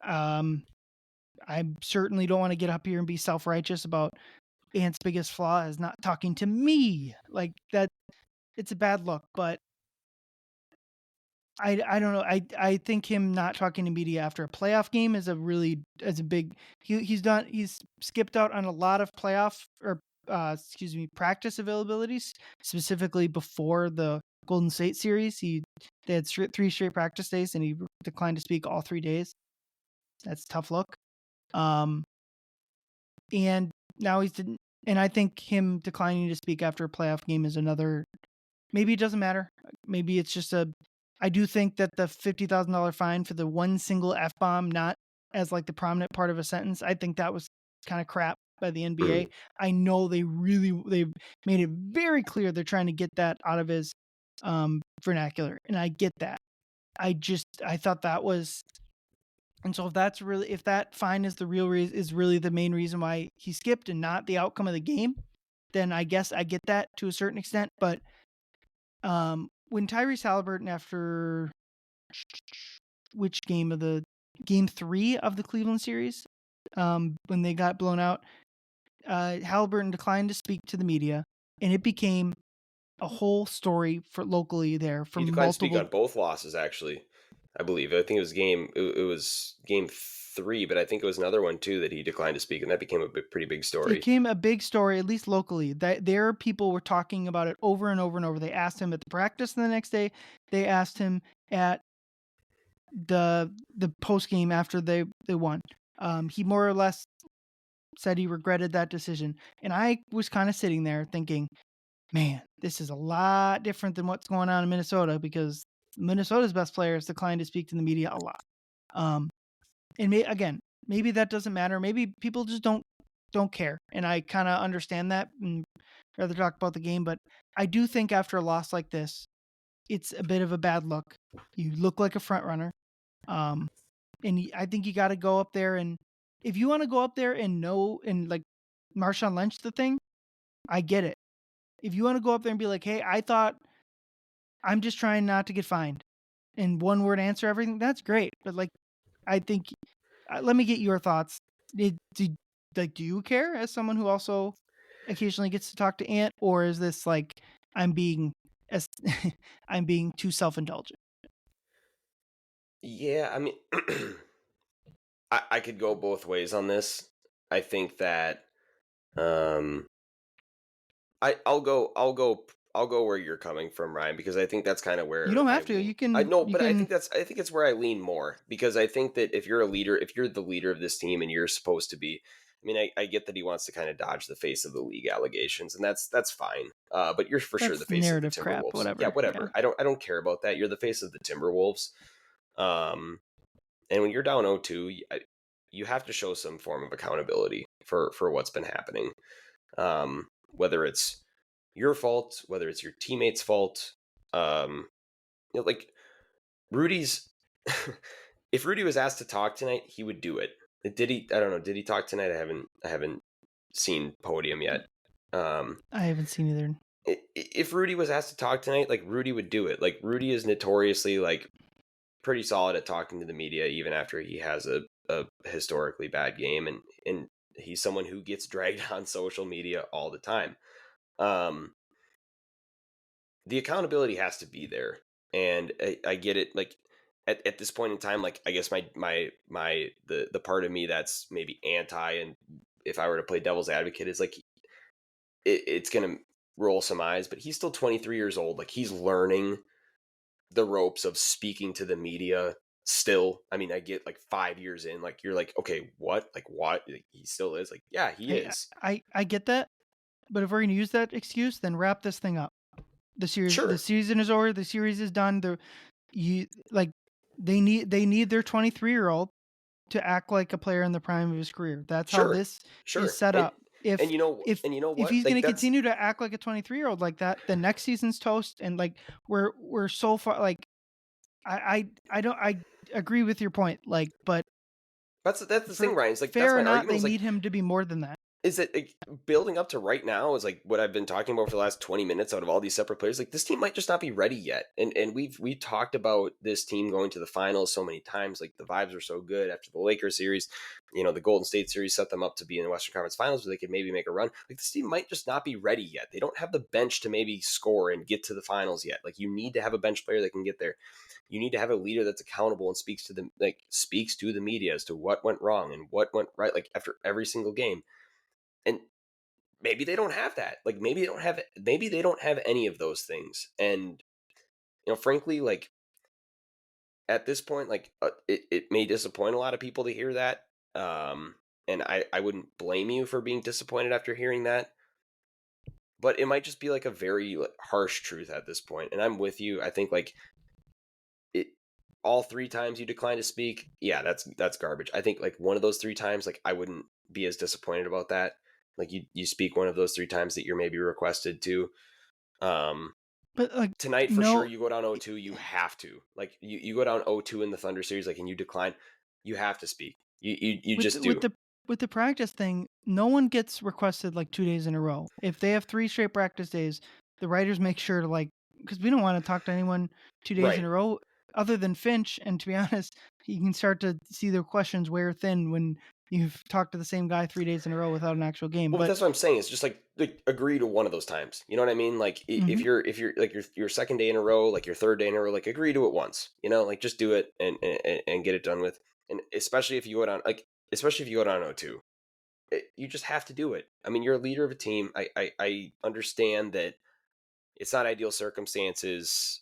I certainly don't want to get up here and be self-righteous about Ant's biggest flaw is not talking to me. Like that, it's a bad look. But I don't know. I think him not talking to media after a playoff game is a big. He's skipped out on a lot of playoff or practice availabilities, specifically before the Golden State series. They had 3 straight practice days, and he declined to speak all 3 days. That's a tough look. And now he's didn't. And I think him declining to speak after a playoff game is another. Maybe it doesn't matter. Maybe it's just I do think that the $50,000 fine for the one single F-bomb, not as like the prominent part of a sentence, I think that was kind of crap by the NBA. I know they've made it very clear they're trying to get that out of his vernacular, and I get that. I thought that was, and so if that fine is really the main reason why he skipped and not the outcome of the game, then I guess I get that to a certain extent. But when Tyrese Halliburton, after which game of the game 3 of the Cleveland series, when they got blown out, Halliburton declined to speak to the media, and it became a whole story for locally there for He declined to speak multiple. on both losses, actually. I believe. I think it was game 3, but I think it was another one too that he declined to speak, and that became a pretty big It story. became a big story, at least locally. That there people were talking about it over and over and over. They asked him at the practice the next day. They asked him at the post game after they won. He more or less said he regretted that decision, and I was kind of sitting there thinking, man, this is a lot different than what's going on in Minnesota, because Minnesota's best players declined to speak to the media a lot. And maybe that doesn't matter. Maybe people just don't care, and I kind of understand that and rather talk about the game. But I do think after a loss like this, it's a bit of a bad look. You look like a front runner, and I think you got to go up there, and if you want to go up there and like Marshawn Lynch the thing, I get it. If you want to go up there and be like, hey, I thought I'm just trying not to get fined, and one word answer everything, that's great. But like, I think, let me get your thoughts. Do you care as someone who also occasionally gets to talk to Ant, or is this like I'm being I'm being too self-indulgent? Yeah, I mean, I could go both ways on this. I think that um, I'll go where you're coming from, Ryan, because I think that's kind of You where don't I have to. lean. You I can. know, You but can. I think it's where I lean more, because I think that if you're a leader, if you're the leader of this team and you're supposed to be, I mean, I get that he wants to kind of dodge the face of the league allegations, and that's fine. But you're for sure the That's face of the narrative crap. Timberwolves. Yeah, Whatever. Yeah. whatever. I don't care about that. You're the face of the Timberwolves. And when you're down 0-2, you have to show some form of accountability for what's been happening. Whether it's your fault, whether it's your teammates' fault, like Rudy's. If Rudy was asked to talk tonight, he would do it. Did he? I don't know. Did he talk tonight? I haven't seen Podium yet. I haven't seen either. If Rudy was asked to talk tonight, like Rudy would do it. Like Rudy is notoriously like pretty solid at talking to the media, even after he has a historically bad game, and he's someone who gets dragged on social media all the time. The accountability has to be there, and I get it. Like at this point in time, like I guess the part of me that's maybe anti, and if I were to play devil's advocate, is like it's gonna roll some eyes, but he's still 23 years old. Like he's learning the ropes of speaking to the media still. I mean, I get like 5 years in, like you're like, okay, what? Like what? Like, he still is. Like, yeah, he is. I get that, but if we're gonna use that excuse, then wrap this thing up. The Sure. season is over. The series is done. They need their 23-year-old to act like a player in the prime of his career. That's how Sure. this Sure. is set up. And If you know if what? he's going Like to that's continue to act like a 23-year-old like that, then next season's toast. And like we're so far. Like I don't I agree with your point. Like, but that's the thing, for Ryan. It's like that's fair or my not, argument. they Is like need him to be more than that. is that like, building up to right now is like what I've been talking about for the last 20 minutes out of all these separate players. Like this team might just not be ready yet. And we talked about this team going to the finals so many times. Like the vibes were so good after the Lakers series. The Golden State series set them up to be in the Western Conference Finals where they could maybe make a run. Like this team might just not be ready yet. They don't have the bench to maybe score and get to the finals yet. Like you need to have a bench player that can get there. You need to have a leader that's accountable and speaks to the media as to what went wrong and what went right, like after every single game. And maybe they don't have that. Like maybe they don't have any of those things. And frankly, like at this point, like it may disappoint a lot of people to hear that. And I wouldn't blame you for being disappointed after hearing that. But it might just be like a very harsh truth at this point. And I'm with you. I think like it all 3 times you decline to speak, yeah, that's garbage. I think like one of those 3 times, like I wouldn't be as disappointed about that. Like you speak one of those 3 times that you're maybe requested to. Um, But like Tonight for sure, no, you go down 0-2, you have to. Like you go down 0-2 in the Thunder series, like and you decline, you have to speak. You with just the, do. with the practice thing, no one gets requested like 2 days in a row. If they have 3 straight practice days, the writers make sure to like, because we don't want to talk to anyone 2 days in Right. a row other than Finch. And to be honest, you can start to see their questions wear thin when you've talked to the same guy 3 days in a row without an actual game. Well, but But that's what I'm saying. It's just like agree to one of those times. You know what I mean? Like if mhm. you're like your second day in a row, like your third day in a row, like agree to it once. Like just do it and get it done with. And especially if you go down especially if you go down 0-2, you just have to do it. I mean, you're a leader of a team. I understand that it's not ideal circumstances.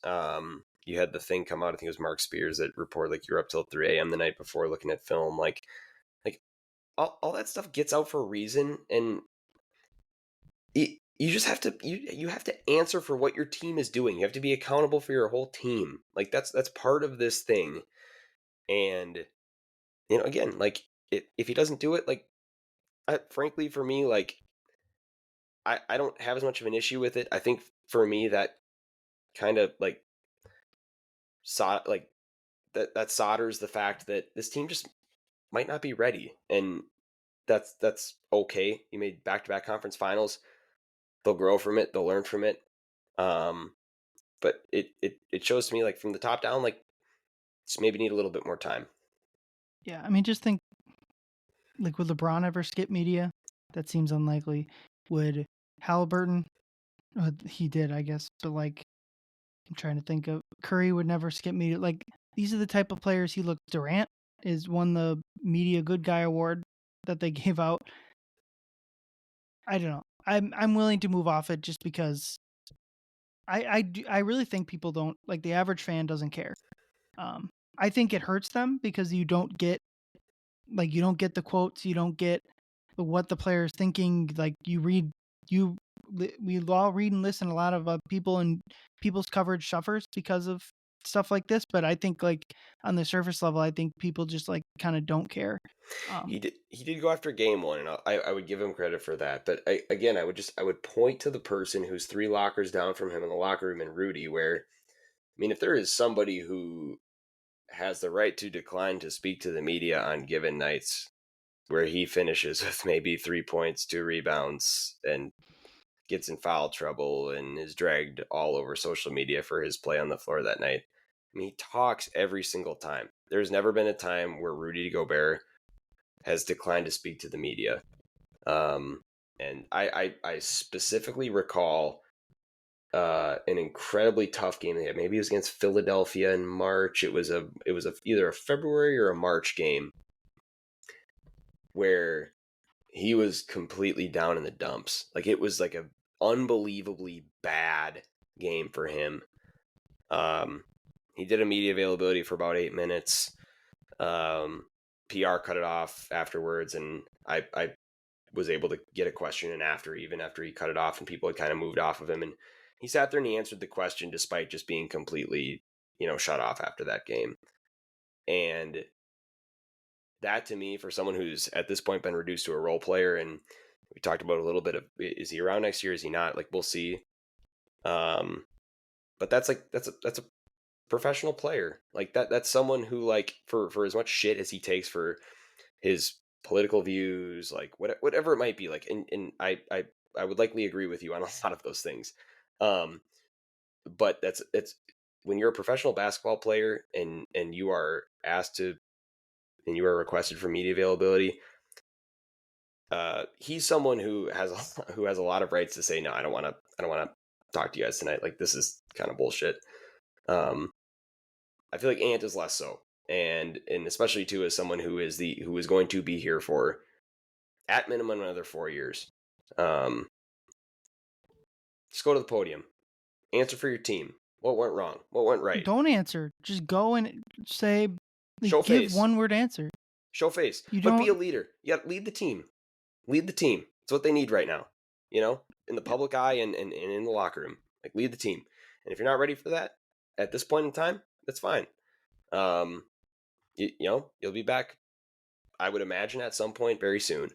You had the thing come out. I think it was Mark Spears that reported like you're up till 3 a.m. the night before looking at film. Like all that stuff gets out for a reason, and you just have to you have to answer for what your team is doing. You have to be accountable for your whole team. Like that's part of this thing. And again, like if he doesn't do it, like frankly for me, like I don't have as much of an issue with it. I think for me that kind of like like that solders the fact that this team just might not be ready, and that's okay. You made back-to-back conference finals. They'll grow from it. They'll learn from it. Um, but it shows to me like from the top down, like just maybe need a little bit more time. Yeah, I mean, just think like, would LeBron ever skip media? That seems unlikely. Would Halliburton? He did, I guess. But like, I'm trying to think of Curry would never skip media. Like, these are the type of players he looks. Durant is won the Media Good Guy award that they gave out. I don't know. I'm willing to move off it just because I really think people don't like the average fan doesn't care. Um, I think it hurts them because you don't get the quotes, you don't get what the player is thinking. Like you we all read and listen to a lot of people, and people's coverage suffers because of stuff like this. But I think like on the surface level, I think people just like kind of don't care. Um, He did go after game one, and I would give him credit for that. But again, I would point to the person who's 3 lockers down from him in the locker room, and Rudy. Where I mean, if there is somebody who has the right to decline to speak to the media on given nights, where he finishes with maybe 3 points, 2 rebounds, and gets in foul trouble and is dragged all over social media for his play on the floor that night. I mean, he talks every single time. There's never been a time where Rudy Gobert has declined to speak to the media. Um, and I specifically recall an incredibly tough game they had. Maybe it was against Philadelphia in March. It was either a February or a March game where he was completely down in the dumps. Like it was like a unbelievably bad game for him. Um, he did a media availability for about 8 minutes. PR cut it off afterwards, and I was able to get a question in even after he cut it off, and people had kind of moved off of him, and he sat there and he answered the question despite just being completely shut off after that game. And that to me, for someone who's at this point been reduced to a role player, and we talked about a little bit of is he around next year, is he not, like we'll see. But that's a professional player, like that's someone who, like, for as much shit as he takes for his political views, like whatever it might be. Like, and I would likely agree with you on a lot of those things. Um, but it's when you're a professional basketball player and you are asked to and you are requested for media availability. He's someone who has a lot of rights to say no. I don't want to talk to you guys tonight. Like, this is kind of bullshit. Um, I feel like Ant is less so, and especially too as someone who is going to be here for at minimum another 4 years. Just go to the podium, answer for your team. What went wrong? What went right? Don't answer. Just go and say, like, Show give face. one word answer. Show face. You But be a don't. leader. Yeah, lead the team. Lead the team. It's what they need right now. You know, in the Yeah. public eye and in the locker room. Like, lead the team. And if you're not ready for that at this point in time, that's fine. You know, you'll be back, I would imagine, at some point very soon.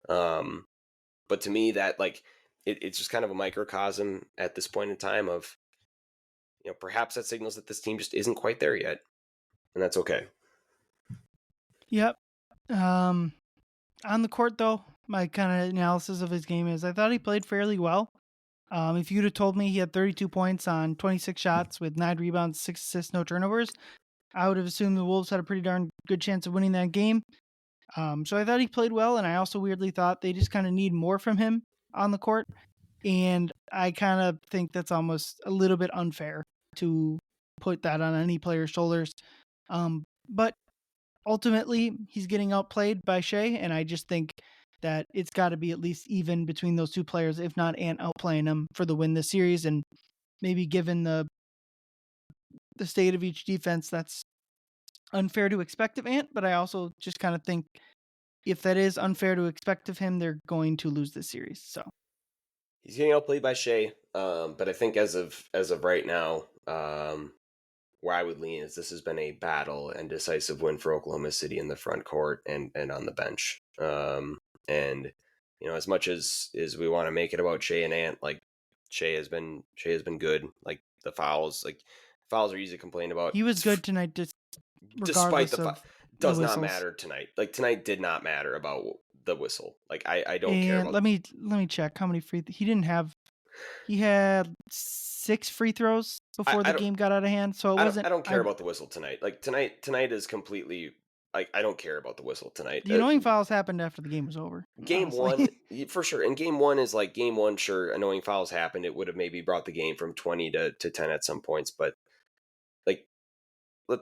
But to me, that, like, it's just kind of a microcosm at this point in time of, you know, perhaps that signals that this team just isn't quite there yet, and that's okay. Yep. On the court, though, my kind of analysis of his game is I thought he played fairly well. If you'd have told me he had 32 points on 26 shots with 9 rebounds, 6 assists, no turnovers, I would have assumed the Wolves had a pretty darn good chance of winning that game. So I thought he played well, and I also weirdly thought they just kind of need more from him on the court. And I kind of think that's almost a little bit unfair to put that on any player's shoulders. But ultimately, he's getting outplayed by Shea, and I just think that it's got to be at least even between those two players, if not Ant outplaying him for the win this series. And maybe given the state of each defense, that's unfair to expect of Ant. But I also just kind of think if that is unfair to expect of him, they're going to lose this series. So He's getting outplayed by Shea, but I think as of right now, where I would lean is this has been a battle and decisive win for Oklahoma City in the front court and on the bench. And you know, as much as we want to make it about Shea and Ant, like, Shea has been good. Like, the fouls, fouls are easy to complain about. he was good tonight, Despite regardless of the does not whistles. matter tonight. Like, tonight did not matter about the whistle. Like, I don't care And about. let me check how many he didn't have. He had 6 free throws before I the don't game got out of hand, so it wasn't. I don't care about the whistle tonight. Like, tonight is completely, like, I don't care about the whistle tonight. The annoying fouls happened after the game was over. Game Honestly, one, for sure. And game one is like game one. Sure, annoying fouls happened. It would have maybe brought the game from 20 to 10 at some points, but, like,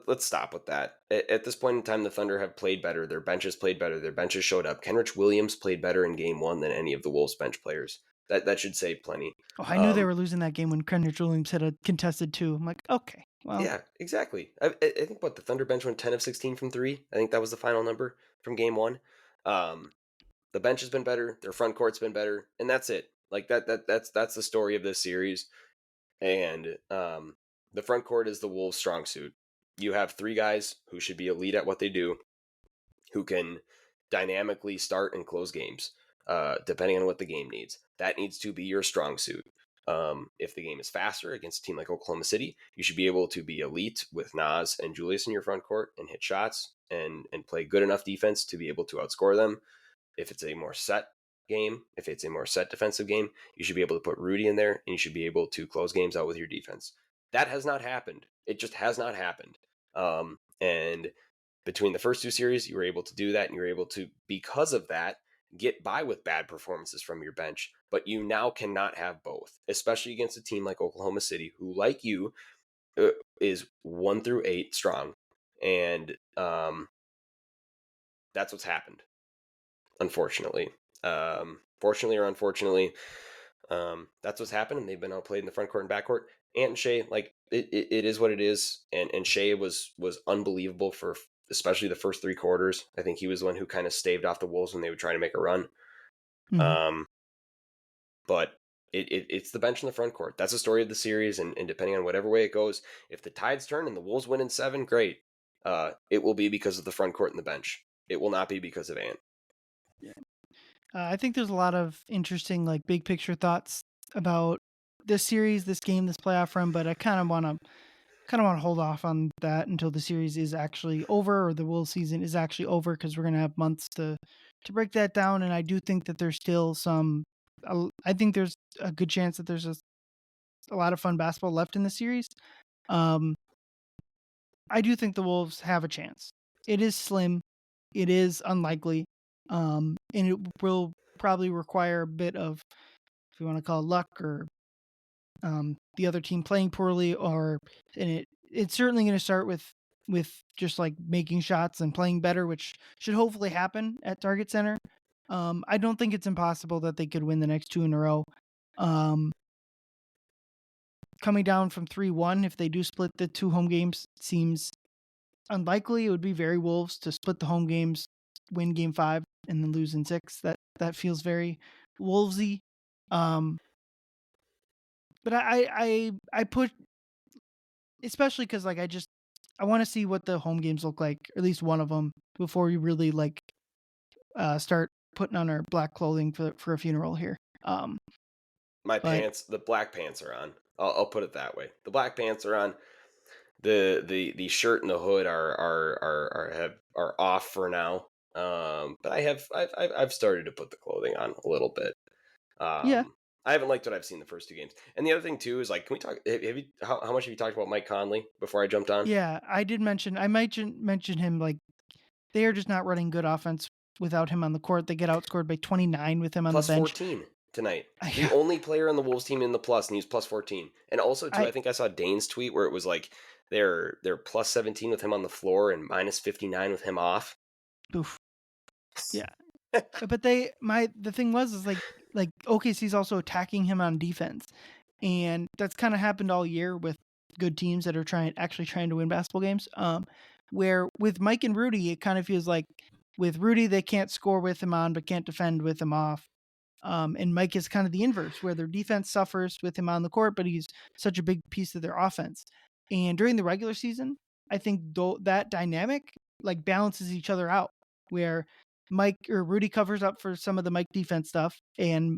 let's stop with that. At this point in time, the Thunder have played better. Their benches played better. Their benches showed up. Kenrich Williams played better in game one than any of the Wolves bench players. That should say plenty. I knew they were losing that game when Kenrich Williams hit a contested 2. I'm like, okay, well, Yeah, exactly. I think what the Thunder bench went 10 of 16 from three. I think that was the final number from game one. The bench has been better. Their front court's been better, and that's it. Like, that's the story of this series. And the front court is the Wolves' strong suit. You have three guys who should be elite at what they do, who can dynamically start and close games, depending on what the game needs. That needs to be your strong suit. If the game is faster against a team like Oklahoma City, you should be able to be elite with Nas and Julius in your front court and hit shots and play good enough defense to be able to outscore them. If it's a more set game, if it's a more set defensive game, you should be able to put Rudy in there and you should be able to close games out with your defense. That has not happened. It just has not happened. And between the first two series, you were able to do that, and you were able to, because of that, get by with bad performances from your bench. But you now cannot have both, especially against a team like Oklahoma City, who, like you, is 1 through 8 strong. And that's what's happened, unfortunately. Fortunately or unfortunately, that's what's happened, and they've been outplayed in the front court and backcourt. Ant and Shea, like, it is what it is, and Shea was unbelievable for especially the first 3 quarters. I think he was the one who kind of staved off the Wolves when they would try to make a run. mhm. But it's the bench in the front court. That's the story of the series, and depending on whatever way it goes, if the tides turn and the Wolves win in 7, great. It will be because of the front court and the bench. It will not be because of Ant. I think there's a lot of interesting, like, big picture thoughts about this series, this game, this playoff run, but I kind of want to kind of want to hold off on that until the series is actually over or the Wolves season is actually over because we're going to have months to break that down. And I do think that there's still I think there's a good chance that there's a lot of fun basketball left in the series. Um, I do think the Wolves have a chance. It is slim. It is unlikely. And it will probably require a bit of, if you want to call it luck or the other team playing poorly, and it's certainly going to start with just like making shots and playing better, which should hopefully happen at Target Center. I don't think it's impossible that they could win the next two in a row. Um, Coming down from 3-1, if they do split the two home games, seems unlikely. It would be very Wolves to split the home games, win game 5, and then lose in 6. That feels very Wolvesy. Um, but I put, especially because like I want to see what the home games look like, or at least one of them, before we really like start putting on our black clothing for a funeral here. My But pants, the black pants are on. I'll put it that way. The black pants are on. The shirt and the hood are off for now. But I've started to put the clothing on a little bit. yeah, I haven't liked what I've seen the first two games. And the other thing too is like, can we talk? Have you how much have you talked about Mike Conley before I jumped on? yeah, I might mention him. Like they are just not running good offense without him on the court. They get outscored by 29 with him on the Plus bench. 14 tonight. The Yeah, only player on the Wolves team in the plus, and he's plus 14. And also too, I I think I saw Dane's tweet where it was like they're plus 17 with him on the floor and minus 59 with him off. oof, yeah. But the thing was is like OKC's also attacking him on defense, and that's kind of happened all year with good teams that are trying to win basketball games. Where with Mike and Rudy, it kind of feels like with Rudy they can't score with him on, but can't defend with him off. And Mike is kind of the inverse, where their defense suffers with him on the court, but he's such a big piece of their offense. And during the regular season, I think that dynamic like balances each other out, where Mike or Rudy covers up for some of the Mike defense stuff, and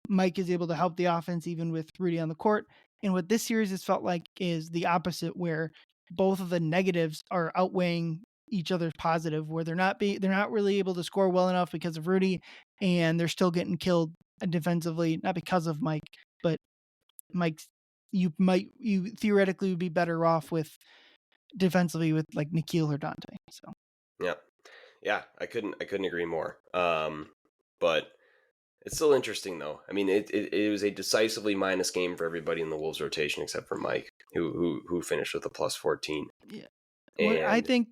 Mike is able to help the offense even with Rudy on the court. And what this series has felt like is the opposite, where both of the negatives are outweighing each other's positive, where they're not really able to score well enough because of Rudy, and they're still getting killed defensively, not because of Mike, but Mike's you theoretically would be better off with defensively with like Nikhil or Dante. So Yeah. Yeah, I couldn't agree more. But it's still interesting though. I mean, it was a decisively minus game for everybody in the Wolves rotation except for Mike, who finished with a plus 14. yeah, what I And think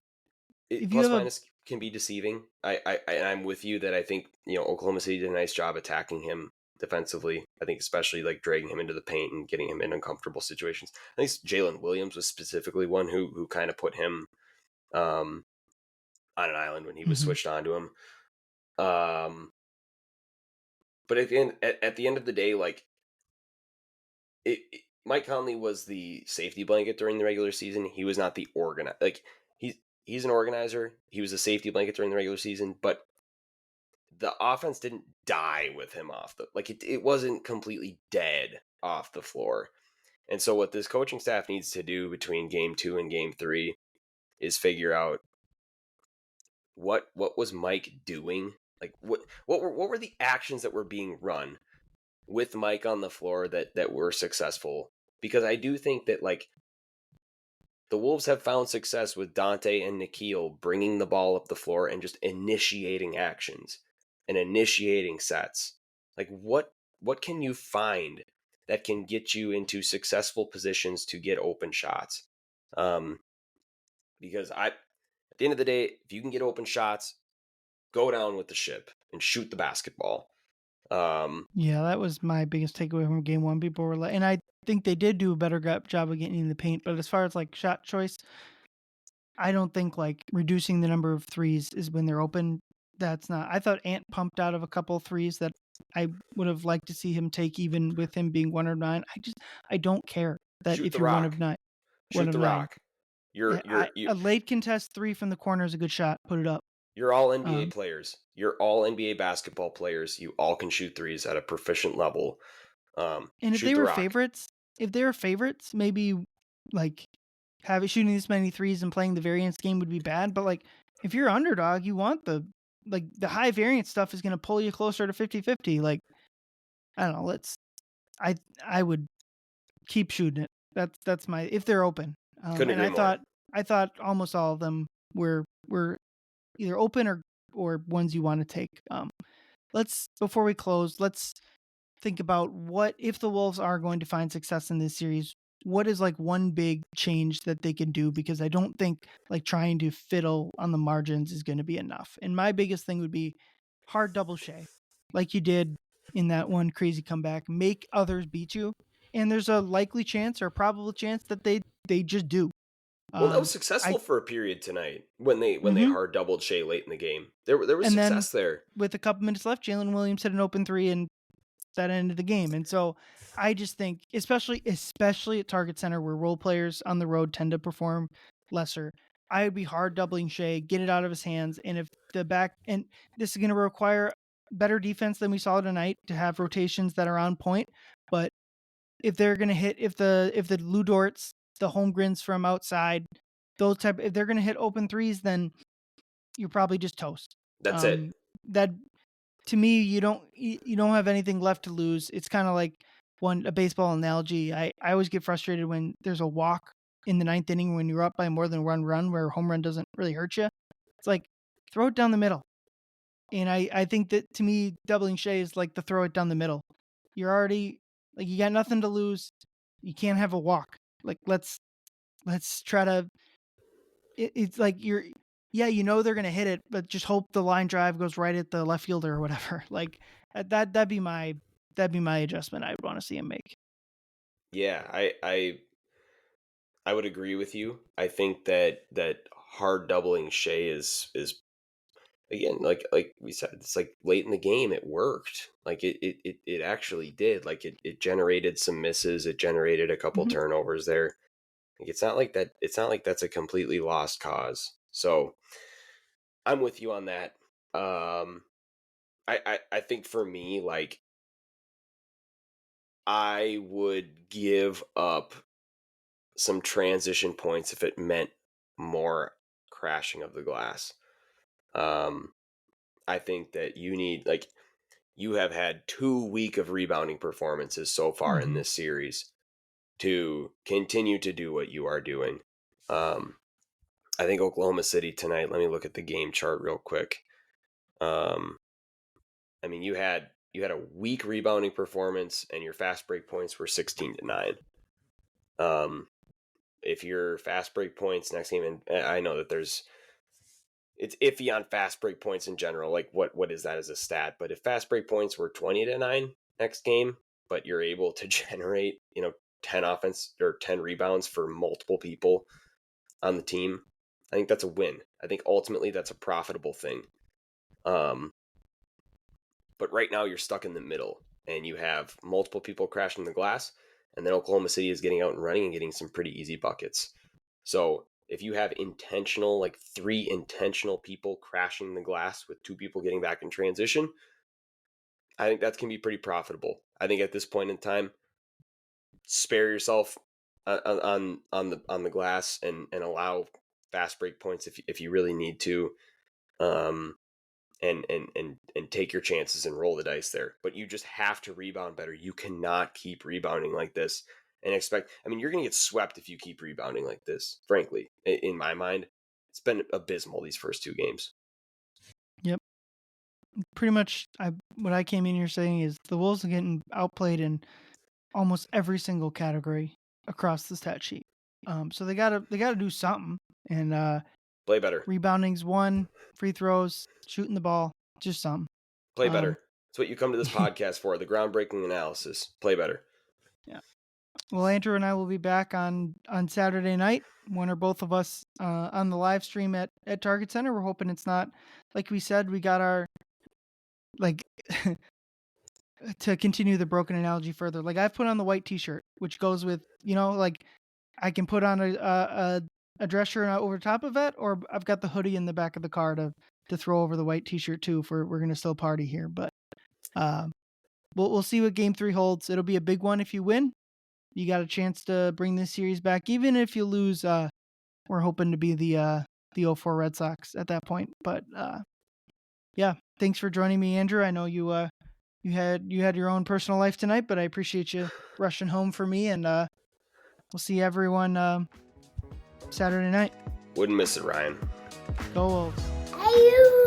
if you plus have a minus can be deceiving. I'm with you that I think Oklahoma City did a nice job attacking him defensively. I think especially like dragging him into the paint and getting him in uncomfortable situations. I think Jalen Williams was specifically one who kind of put him um, on an island when he was Mhm. switched onto him. Um, but at the end of the day, like Mike Conley was the safety blanket during the regular season. He was not the organizer. Like he's an organizer. He was a safety blanket during the regular season, but the offense didn't die with him off the like it wasn't completely dead off the floor. And so what this coaching staff needs to do between game 2 and game 3 is figure out what was Mike doing? Like what were the actions that were being run with Mike on the floor that were successful? Because I do think that like the Wolves have found success with Dante and Nikhil bringing the ball up the floor and just initiating actions and initiating sets. Like what can you find that can get you into successful positions to get open shots? Um, because at the end of the day, if you can get open shots, go down with the ship and shoot the basketball. Yeah, that was my biggest takeaway from game 1. People were like, and I think they did do a better job of getting in the paint, but as far as like shot choice, I don't think like reducing the number of threes is when they're open. That's not. I thought Ant pumped out of a couple of threes that I would have liked to see him take, even with him being 1 of 9. I don't care that Shoot if the you're rock. one Shoot of the nine. rock. You're I you're you a late contest three from the corner is a good shot. Put it up. You're all NBA Um, players. You're all NBA basketball players. You all can shoot threes at a proficient level. and Shoot the rock. if they were favorites, maybe like shooting this many threes and playing the variance game would be bad. But like if you're underdog, you want the high variance stuff is going to pull you closer to 50-50. Like I don't know. I would keep shooting it. That's my if they're open. Couldn't And agree more. I thought almost all of them were either open or ones you want to take. Let's before we close, let's think about what if the Wolves are going to find success in this series. What is like one big change that they can do? Because I don't think like trying to fiddle on the margins is going to be enough. And my biggest thing would be hard double Shea, like you did in that one crazy comeback. Make others beat you, and there's a likely chance or probable chance that they just do. Well, that Um, was I successful for a period tonight when they mm-hmm. hard doubled Shea late in the game. There was And then success there. with a couple minutes left, Jalen Williams hit an open three and that ended the game. And so I just think, especially at target center where role players on the road tend to perform lesser, I would be hard doubling Shea, get it out of his hands. And if the back and this is going to require better defense than we saw tonight to have rotations that are on point. But if they're going to hit, if the Lou Dorts, the Holmgrens from outside, if they're going to hit open threes, then you're probably just toast. That's it. That to me, you don't have anything left to lose. It's kind of like a baseball analogy. I always get frustrated when there's a walk in the ninth inning when you're up by more than one run where a home run doesn't really hurt you. It's like throw it down the middle. And I think that to me, doubling Shea is like the throw it down the middle. You're already like you got nothing to lose. You can't have a walk. Like let's try to. It's like they're gonna hit it, but just hope the line drive goes right at the left fielder or whatever. Like that'd be my adjustment I'd want to see him make. Yeah, I would agree with you. I think that hard doubling Shea is again like we said, it's like late in the game it worked. Like it actually did. Like it generated some misses, it generated a couple Mm-hmm. turnovers there. Like it's not like that's a completely lost cause. So I'm with you on that. I think for me, like I would give up some transition points if it meant more crashing of the glass. Um, I think that you have had 2 week of rebounding performances so far in Mm-hmm. this series to continue to do what you are doing. Um, I think Oklahoma City tonight. Let me look at the game chart real quick. Um, I mean, you had a weak rebounding performance, and your fast break points were 16-9. If your fast break points next game, and I know that it's iffy on fast break points in general. Like what is that as a stat? But if fast break points were 20-9 next game, but you're able to generate 10 offense or 10 rebounds for multiple people on the team, I think that's a win. I think ultimately that's a profitable thing. But right now you're stuck in the middle and you have multiple people crashing the glass, and then Oklahoma City is getting out and running and getting some pretty easy buckets. So if you have intentional, like 3 intentional people crashing the glass with 2 people getting back in transition, I think that can be pretty profitable. I think at this point in time, spare yourself on the glass and allow fast break points if you really need to. Um, and take your chances and roll the dice there. But you just have to rebound better. You cannot keep rebounding like this and expect. I mean, you're going to get swept if you keep rebounding like this. Frankly, in my mind, it's been abysmal these first 2 games. Yep. Pretty much, what I came in here saying is the Wolves are getting outplayed in almost every single category across the stat sheet. So they gotta do something. And Play better. rebounding's one, free throws, shooting the ball, just something. Play better. That's what you come to this podcast for, the groundbreaking analysis. Play better. Yeah. Well, Andrew and I will be back on Saturday night. One or both of us on the live stream at Target Center. We're hoping it's not like we said. We got our like to continue the broken analogy further. Like I've put on the white T-shirt, which goes with like I can put on a dress shirt over top of it, or I've got the hoodie in the back of the car to throw over the white T-shirt too. If we're gonna still party here, but we'll see what Game 3 holds. It'll be a big one if you win. you got a chance to bring this series back, even if you lose. We're hoping to be the 04 Red Sox at that point. But yeah, thanks for joining me, Andrew. I know you had your own personal life tonight, but I appreciate you rushing home for me, and we'll see everyone Saturday night. Wouldn't miss it, Ryan. Go Wolves. Hey, you.